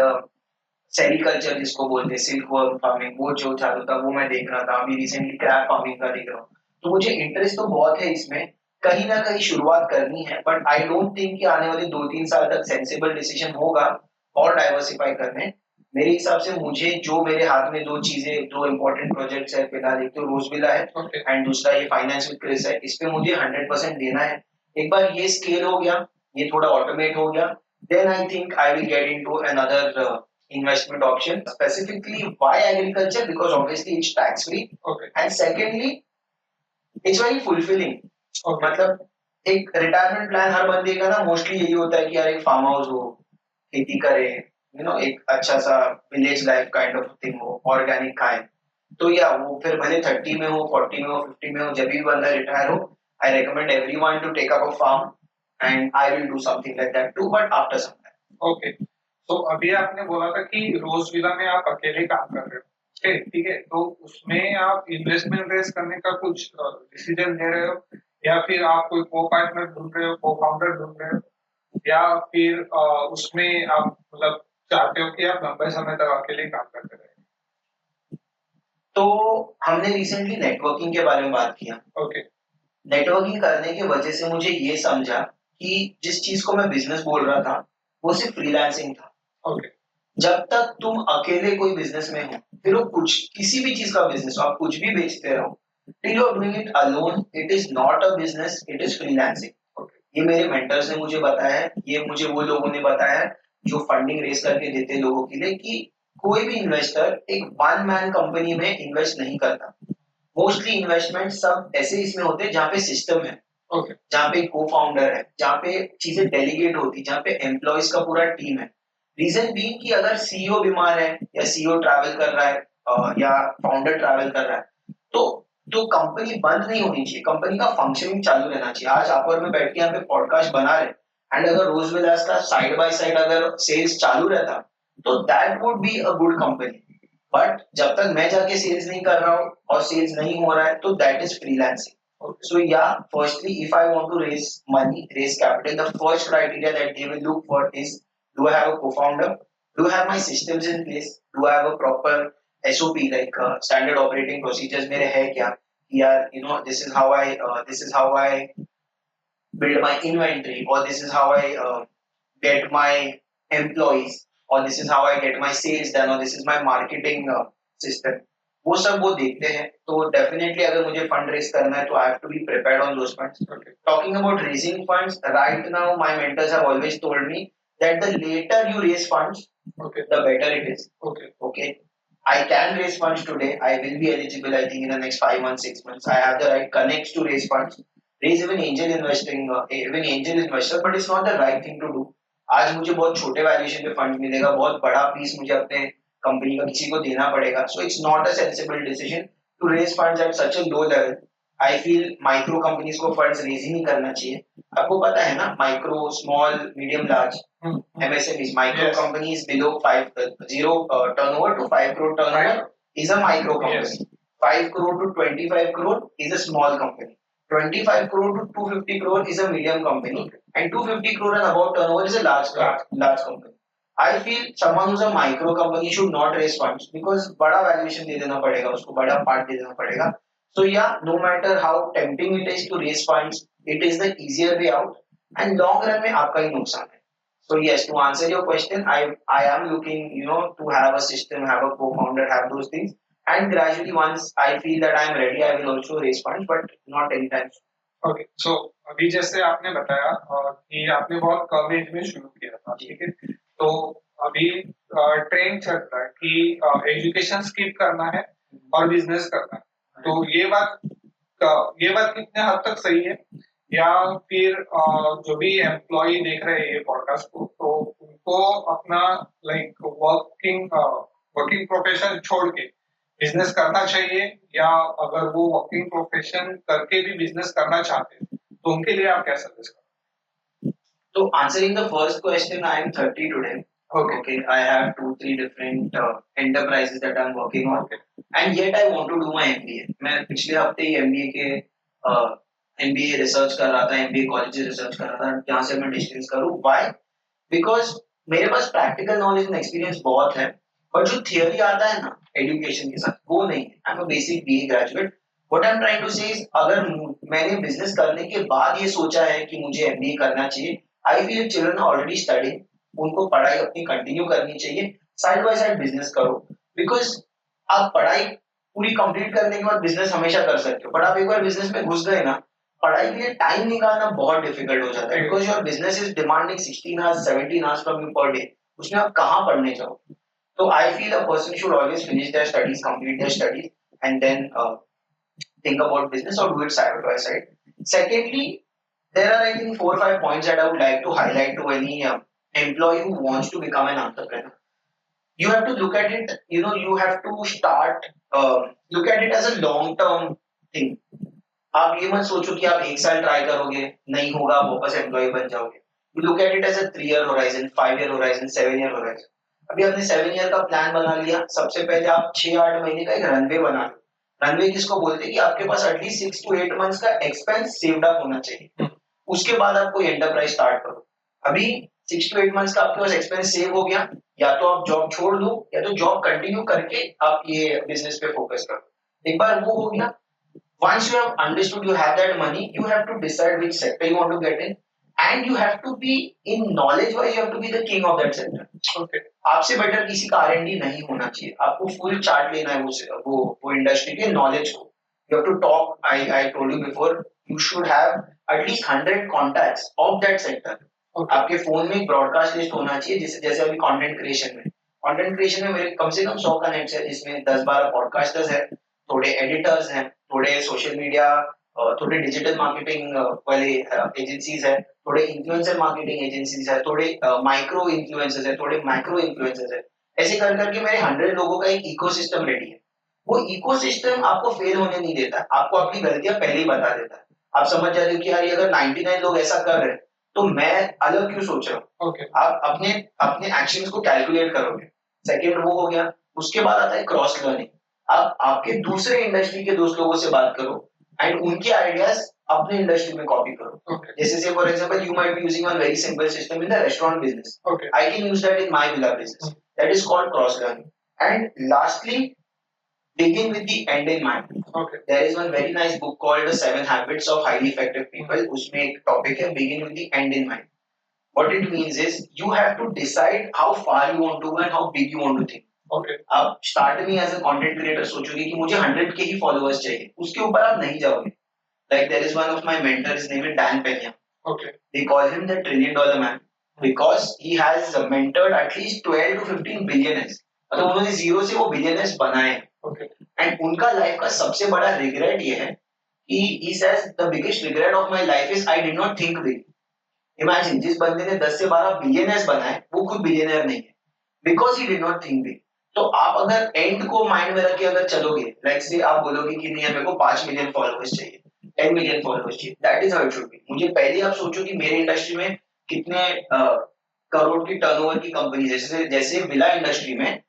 सेरिकल्चर जिसको बोलते हैं, सिल्क वर्म फार्मिंग, वो जो चालू था वो मैं देख रहा था। अभी रिसेंटली क्रैप फार्मिंग का देख रहा हूँ। तो मुझे इंटरेस्ट तो बहुत है इसमें, कहीं ना कहीं शुरुआत करनी है। बट आई डोंट थिंक कि आने वाले 2-3 साल तक सेंसिबल डिसीजन होगा और डाइवर्सिफाई करने। मेरे हिसाब से मुझे जो मेरे हाथ में दो चीजें, दो इंपॉर्टेंट प्रोजेक्ट्स है फिलहाल, एक तो रोजविला है एंड दूसरा ये फाइनेंस विद क्रिस है। इस पे मुझे 100% देना है। एक बार ये स्केल हो गया, ये थोड़ा ऑटोमेट हो गया, then I think I will get into another investment option. Specifically, why agriculture? Because obviously it's tax free. Okay. And secondly, it's very fulfilling. Okay. मतलब एक रिटायरमेंट प्लान हर बंदे का ना मोस्टली यही होता है कि यार एक फार्म हाउस हो, खेती करे, एक अच्छा सा village life kind of thing हो, ऑर्गेनिक खाए। तो या वो फिर भले 30 में हो, 40 में हो, 50 में हो, जब भी बंदा रिटायर हो, I recommend everyone to take up a farm and I will do something like that too, but after some time. Okay, तो अभी आपने बोला था कि रोज विला में आप अकेले काम कर रहे हो, ठीक है, तो उसमें आप इन्वेस्टमेंट रेस करने का कुछ डिसीजन ले रहे हो, या फिर आप कोई को पार्टनर ढूंढ रहे हो, को फाउंडर ढूंढ रहे हो, या फिर उसमें आप मतलब चाहते हो कि आप लंबे समय तक अकेले काम करते रहे? तो हमने रिसेंटली नेटवर्किंग के बारे में बात किया। ओके। नेटवर्किंग करने की वजह से मुझे ये समझा कि जिस चीज को मैं बिजनेस बोल रहा था वो सिर्फ फ्रीलांसिंग था। ओके। जब तक तुम अकेले कोई बिजनेस में हो, फिर वो कुछ किसी भी चीज का बिजनेस हो, आप कुछ भी बेचते रहो, till you are doing it alone, it is not a business, it is freelancing. ये मेरे मेंटर्स ने मुझे बताया है, ये मुझे वो लोगों ने बताया है जो फंडिंग रेस करके देते लोगों के लिए, कि कोई भी इन्वेस्टर एक वन मैन कंपनी में इन्वेस्ट नहीं करता। मोस्टली इन्वेस्टमेंट सब ऐसे इसमें होते हैं जहाँ पे सिस्टम है, जहाँ पे को फाउंडर है, जहाँ पे चीजें डेलीगेट होती, जहाँ पे एम्प्लॉयज का पूरा टीम है। रीजन बीइंग कि अगर सीईओ बीमार है या सीईओ ट्रैवल कर रहा है या फाउंडर ट्रैवल कर रहा है, तो कंपनी बंद नहीं होनी चाहिए, कंपनी का फंक्शनिंग चालू रहना चाहिए। आज आप और मैं बैठ के यहाँ पे पॉडकास्ट बना रहे एंड अगर रोज विलास का साइड बाय साइड अगर सेल्स चालू रहता तो that would be a good company. But जब तक मैं जाके सेल्स नहीं कर रहा हूँ और सेल्स नहीं हो रहा है, तो that is freelancing. So yeah, firstly, if I want to raise money, raise capital, the first criteria that they will look for is, do I have a co-founder? Do I have my systems in place? Do I have a proper SOP, like standard operating procedures? मेरे है क्या? यार, this is how I build my inventory, or this is how I get my employees, or this is how I get my sales done, or this is my marketing system. वो सब वो देखते हैं। तो डेफिनेटली अगर मुझे fund raise करना है तो I have to be prepared on those funds. Talking about raising funds, right now my mentors have always told me that the later you raise funds, the better it is. Okay. I can raise funds today. I will be eligible, I think, in the next 5 months, 6 months. I have the right connects to raise funds, raise even angel investor, but it's not the right thing to do. आज मुझे बहुत छोटे valuation पे fund मिलेगा, बहुत बड़ा piece मुझे अपने कंपनी का किसी को देना पड़ेगा। So it's not a sensible decision to raise funds at such a low level. I feel micro companies को फंड्स रेज ही नहीं करना चाहिए। आपको पता है ना, micro, small, medium, large, MSMEs, micro companies below 0 turnover to 5 crore turnover is a micro company. 5 crore to 25 crore is a small company. 25 crore to 250 crore is a medium company, and 250 crore and above turnover is a large company. I feel someone who's a micro company should not raise funds because बड़ा valuation दे देना पड़ेगा उसको, बड़ा part दे देना पड़ेगा। So yeah, no matter how tempting it is to raise funds, it is the easier way out, and long run में आपका ही नुकसान है। So yes, to answer your question, I am looking, to have a system, have a co-founder, have those things, and gradually once I feel that I am ready, I will also raise funds, but not anytime soon. Okay, so अभी जैसे आपने बताया कि आपने बहुत कम as में शुरू किया था, ठीक है, तो अभी ट्रेंड चल रहा है कि एजुकेशन स्किप करना है और बिजनेस करना है। तो ये बात कितने हद तक सही है, या फिर जो भी एम्प्लॉय देख रहे हैं ये पॉडकास्ट को, तो उनको अपना लाइक वर्किंग प्रोफेशन छोड़ के बिजनेस करना चाहिए, या अगर वो वर्किंग प्रोफेशन करके भी बिजनेस करना चाहते हैं तो उनके लिए आप क्या सजेस्ट करें? So answering the first question, I am 30 today. Okay, I have 2-3 different enterprises that I'm working on, and yet I want to do my MBA. मैं पिछले हफ्ते ही MBA के MBA रिसर्च कर रहा था, MBA कॉलेज रिसर्च कर रहा था, जहाँ से मैं डिस्टेंस करूँ. Why? Because मेरे पास प्रैक्टिकल नॉलेज एंड एक्सपीरियंस बहुत है, पर जो थियोरी आता है ना एजुकेशन के साथ, वो नहीं है. I am a basic BA graduate. What I am trying to say is, अगर मैंने बिजनेस करने के बाद ये सोचा है कि मुझे MBA करना चाहिए, I feel children already study, उनको पढ़ाई अपनी कंटिन्यू करनी चाहिए, साइड बाय साइड बिजनेस करो. बिकॉज आप पढ़ाई पूरी कंप्लीट करने के बाद बिजनेस हमेशा कर सकते हो, बट आप एक बार बिजनेस में घुस गए ना, पढ़ाई के लिए टाइम निकालना बहुत डिफिकल्ट हो जाता है. Because your business is demanding 16 hours 17 hours from you per day. उसमें आप कहाँ पढ़ने जाओ? तो I feel a person should always finish their studies, complete their studies, and then think about business or do it side by side. Secondly, there are, I think, 4 or 5 points that I would like to highlight to any employee who wants to become an entrepreneur. You have to look at it, you have to start, look at it as a long term thing. आप ये मत सोचो कि आप 1 साल try करोगे, नहीं होगा, आप वापस एम्प्लॉय बन जाओगे. You look at it as a 3 year horizon, 5 year horizon, 7 year horizon. अभी आपने 7 year का प्लान बना लिया, सबसे पहले आप 6-8 महीने का एक रनवे बना लो. रनवे किसको बोलते हैं कि आपके पास एटलीस्ट 6 to 8 months का एक्सपेंस सेव्ड अप होना चाहिए. उसके बाद आप कोई एंटरप्राइज स्टार्ट करो. अभी 6 to 8 months का आपके पास एक्सपेंस सेव हो गया, या तो आप जॉब छोड़ दो, या तो जॉब कंटिन्यू करके आप ये बिजनेस पे फोकस करो. एक बार वो हो गया, once you have understood, you have that money, you have to decide which sector you want to get in, and you have to be, in knowledge wise, you have to be the king of that sector. Okay. आपसे better किसी का R&D नहीं होना चाहिए. आपको full chart लेना है वो इंडस्ट्री के नॉलेज को. You have to talk. I told you before, you should have at least 100 contacts of that sector. Okay. आपके फोन में ब्रॉडकास्ट लिस्ट होना चाहिए, जैसे अभी कंटेंट क्रिएशन में मेरे कम से कम 100 कनेक्ट्स है, जिसमें 10-12 पॉडकास्टर्स हैं, थोड़े एडिटर्स हैं, थोड़े सोशल मीडिया, थोड़े डिजिटल मार्केटिंग वाले एजेंसीज है, थोड़े इन्फ्लुएंसर मार्केटिंग एजेंसीज है, थोड़े माइक्रो इन्फ्लुएंसर्स है, थोड़े मैक्रो इन्फ्लुएंसर्स है. ऐसे कर करके मेरे 100 लोगों का एक इकोसिस्टम रेडी है. वो इकोसिस्टम आपको फेल होने नहीं देता, आपको अपनी गलतियां पहले ही बता देता है. आप समझ जाते हो कि यार अगर 99 लोग ऐसा कर रहे हैं तो मैं अलग क्यों सोच रहा हूँ. Okay. आप अपने एक्शंस को कैलकुलेट करोगे. सेकंड वो हो गया. उसके बाद आता है क्रॉस लर्निंग. आप आपके दूसरे इंडस्ट्री के दोस्त लोगों से बात करो एंड उनके आइडियाज अपने इंडस्ट्री में कॉपी करो. Okay. जैसे से for example you might be using one very simple system in the restaurant business. Okay. I can use that in my villa business. That is called cross learning. And lastly, begin with the end in mind. Okay. There is one very nice book called The 7 Habits of Highly Effective People. उसमें एक topic है begin with the end in mind. What it means is you have to decide how far you want to go and how big you want to think. Okay. आप start में as a content creator सोचोगे कि मुझे 100 के ही followers चाहिए, उसके ऊपर आप नहीं जाओगे. Like there is one of my mentor, his name is Dan Pena. Okay. They call him the $1 trillion man because he has mentored at least 12 to 15 billionaires. मतलब उन्होंने जीरो से वो बिलियनर्स बनाए. Okay. एंड उनका life का सबसे बड़ा regret ये है कि he says the biggest regret of my life is I did not think big. Imagine, जिस बंदे ने 10 से 12 बिलियनर्स बनाए वो खुद बिलियनर नहीं है, because he did not think big. तो आप अगर एंड को माइंड में रख के अगर चलोगे, लाइक से आप बोलोगे कि नहीं मेरे को 5 मिलियन फॉलोअर्स चाहिए, 10 मिलियन फॉलोअर्स चाहिए, that is how it should be. मुझे पहले आप सोचो कि मेरे इंडस्ट्री में कितने करोड़ की टर्नओवर की कंपनी, जैसे विला इंडस्ट्री में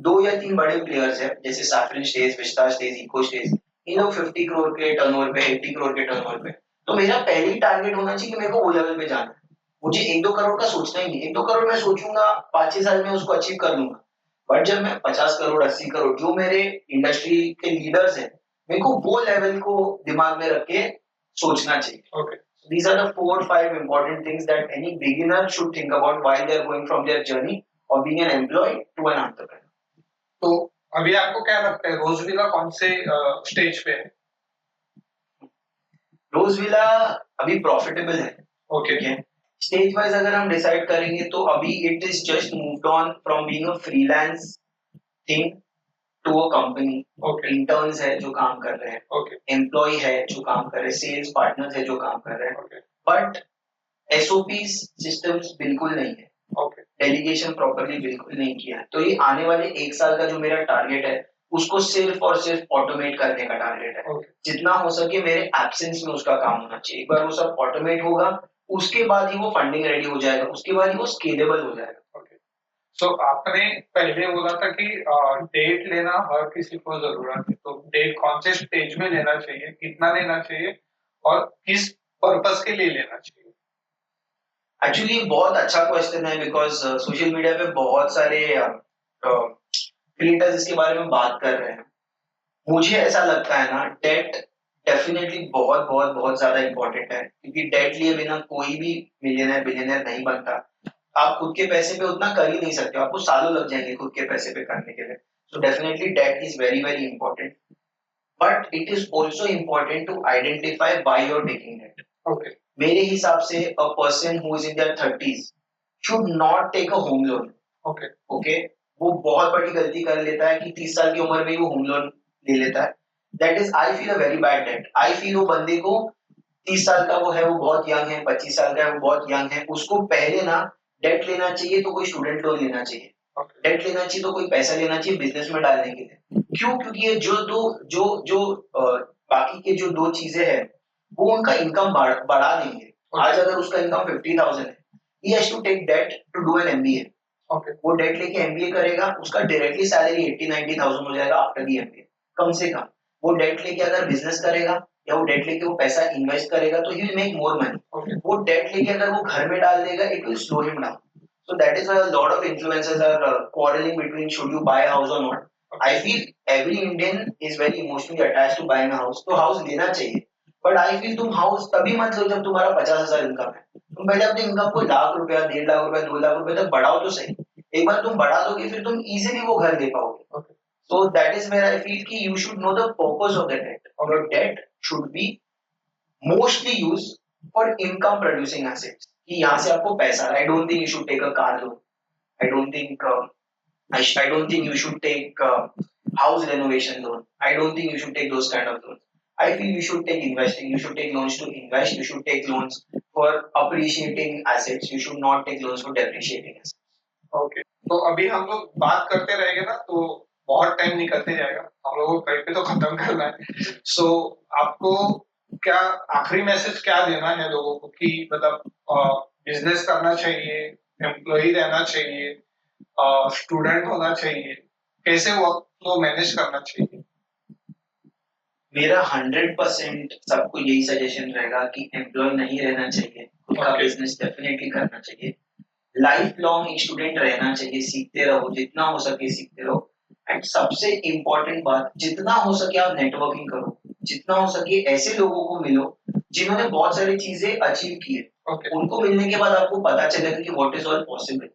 2 या 3 बड़े प्लेयर्स हैं, जैसे saffron stage, vista stage, eco stage. इन लोग 50 करोड़ के टर्नओवर पे, 80 करोड़ के टर्नओवर पे. तो मेरा पहले ही टारगेट होना चाहिए कि मेरे को वो लेवल पे जाना है. मुझे 1-2 करोड़ का सोचना ही नहीं. 1-2 करोड़ मैं सोचूंगा 5-6 साल में उसको अचीव कर लूंगा. बट जब मैं 50 करोड़, 80 करोड़, जो मेरे इंडस्ट्री के लीडर्स हैं, मेरे को वो लेवल को दिमाग में रख के सोचना चाहिए. Okay. These are the 4 or 5 important things that any beginner should think about while they are going from their journey of being an employee to an entrepreneur. तो अभी आपको क्या लगता है रोजविला कौन से स्टेज पे है? रोजविला अभी प्रॉफिटेबल है. Okay. स्टेज वाइज अगर हम डिसाइड करेंगे तो अभी it is just moved on from being a freelance thing to a company, okay interns है जो काम कर रहे हैं, ओके एम्प्लॉय है जो काम कर रहे हैं, सेल्स पार्टनर्स है जो काम कर रहे हैं, ओके बट एसओपी सिस्टम्स बिल्कुल नहीं है, ओके डेलीगेशन प्रॉपर्ली बिल्कुल नहीं किया है। तो ये आने वाले 1 साल का जो मेरा टारगेट है उसको सिर्फ और सिर्फ ऑटोमेट करने का टारगेट है। ओके जितना हो सके मेरे एब्सेंस में उसका काम होना चाहिए। एक बार वो सब ऑटोमेट होगा उसके बाद ही वो फंडिंग रेडी हो जाएगा, उसके बाद ही वो स्केलेबल हो जाएगा। ओके सो आपने पहले बोला था कि डेट लेना हर किसी को जरूरत है, तो डेट कौन से स्टेज में लेना चाहिए, कितना लेना चाहिए और किस पर्पस के लिए लेना चाहिए? एक्चुअली बहुत अच्छा क्वेश्चन है बिकॉज सोशल मीडिया पे बहुत सारे क्रिएटर्स इसके बारे में बात कर रहे हैं। मुझे ऐसा लगता है ना, डेट डेफिनेटली बहुत बहुत बहुत ज्यादा इंपॉर्टेंट है, क्योंकि डेट लिए बिना कोई भी मिलियनर बिलियनर नहीं बनता। आप खुद के पैसे पे उतना कर ही नहीं सकते, आपको सालों लग जाएंगे खुद के पैसे पे करने के लिए। So definitely debt is very very important, but it is also important to identify why you are taking debt. Okay मेरे हिसाब से a person who is in their 30s should not take a home loan. Okay okay, वो बहुत बड़ी गलती कर लेता है कि 30 साल की उम्र में ही वो होम लोन ले लेता है। That is I feel a very bad debt. I feel वो बंदे को 30 साल का वो है, वो बहुत यंग है, 25 साल का है, वो बहुत यंग है, उसको पहले ना डेट लेना चाहिए तो कोई स्टूडेंट लोन लेना चाहिए, ओके डेट लेना चाहिए तो कोई पैसा लेना चाहिए बिजनेस में डालने के लिए। क्यों? क्योंकि ये जो दो जो जो बाकी के जो दो चीजें हैं वो उनका इनकम बढ़ा देंगे। आज अगर उसका इनकम 50,000 है, he has to take debt to do an MBA। Okay वो डेट लेके एमबीए करेगा, उसका डायरेक्टली सैलरी 80-90,000 हो जाएगा आफ्टर दी एमबीए, कम से कम। वो डेट लेके अगर बिजनेस करेगा या वो डेट लेके वो पैसा इन्वेस्ट करेगा तो he will make more money. Okay वो डेट लेके अगर वो घर में डाल देगा, it will slow him down. So that is why a lot of influencers are quarreling between should you buy a house or not. I feel every Indian is very emotionally attached to buying a house, तो house लेना चाहिए। But I feel तुम house तभी मत लो जब तुम्हारा 50,000 income है। तुम पहले अपने इनकम को ₹1,00,000, 1,50,000, 2,00,000 तक बढ़ाओ तो सही। एक बार तुम बढ़ा दोगे फिर तुम इजीली वो घर ले पाओगे। Okay So that is where I feel कि you should know the purpose of the debt. Your debt should be mostly used for income producing assets, कि यहाँ से आपको पैसा। I don't think you should take a car loan. I don't think I don't think you should take house renovation loan. I don't think you should take those kind of loans. I feel you should take investing. You should take loans to invest. You should take loans for appreciating assets. You should not take loans for depreciating assets. Okay तो अभी हम लोग बात करते रहेंगे ना तो बहुत टाइम निकलते जाएगा, हम लोगों को कहीं पे तो खत्म करना है। सो आपको क्या आखिरी मैसेज क्या देना है लोगों को कि मतलब बिजनेस करना चाहिए, एम्प्लॉय रहना चाहिए, स्टूडेंट होना चाहिए, कैसे वक्त को मैनेज करना चाहिए? मेरा 100% सबको यही सजेशन रहेगा कि एम्प्लॉय नहीं रहना चाहिए, खुद का Okay. बिजनेस डेफिनेटली करना चाहिए। लाइफ लॉन्ग एक स्टूडेंट रहना चाहिए, सीखते रहो, जितना हो सके सीखते रहो। एंड सबसे इम्पोर्टेंट बात, जितना हो सके आप नेटवर्किंग करो, जितना हो सके ऐसे लोगों को मिलो जिन्होंने बहुत सारी चीजें अचीव की है। Okay. उनको मिलने के बाद आपको पता चलेगा कि what is all possible.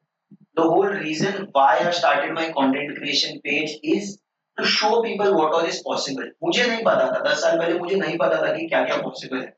The whole reason why I started my content creation page is to show people what all is possible. मुझे नहीं पता था, 10 साल पहले मुझे नहीं पता था कि क्या क्या पॉसिबल है।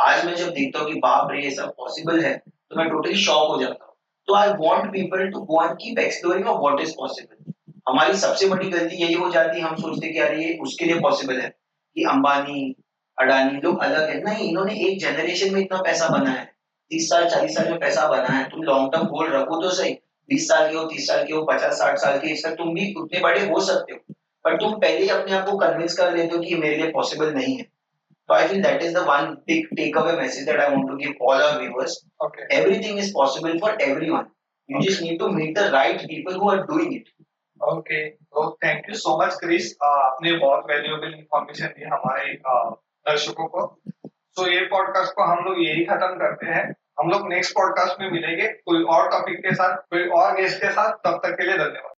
आज मैं जब देखता हूँ कि बाप रे ये सब पॉसिबल है तो मैं टोटली शॉक हो जाता हूँ। तो I want people to go and keep exploring of what is possible. हमारी सबसे बड़ी गलती यही हो जाती है, हम सोचते कि यार ये उसके लिए पॉसिबल है, कि अंबानी अडानी लोग अलग है। नहीं, इन्होंने एक जनरेशन में इतना पैसा बनाया है, 30 साल 40 साल में पैसा बनाया है। तुम लॉन्ग टर्म गोल रखो तो सही, 20 साल के हो, 30 साल के हो, 50-60 साल के, इस तक तुम भी उतने बड़े हो सकते हो, पर तुम पहले ही अपने आप को कन्विंस कर लेते हो कि ये मेरे लिए पॉसिबल नहीं है। तो I feel that is the one big take away message that I want to give all our viewers. Okay. Everything is possible for everyone, you just need to meet the right people who are doing it. Okay तो thank you so much Chris, आपने बहुत valuable information दी हमारे दर्शकों को। तो ये podcast को हम लोग यही खत्म करते हैं। हम लोग नेक्स्ट पॉडकास्ट में मिलेंगे कोई और टॉपिक के साथ, कोई और गेस्ट के साथ। तब तक के लिए धन्यवाद।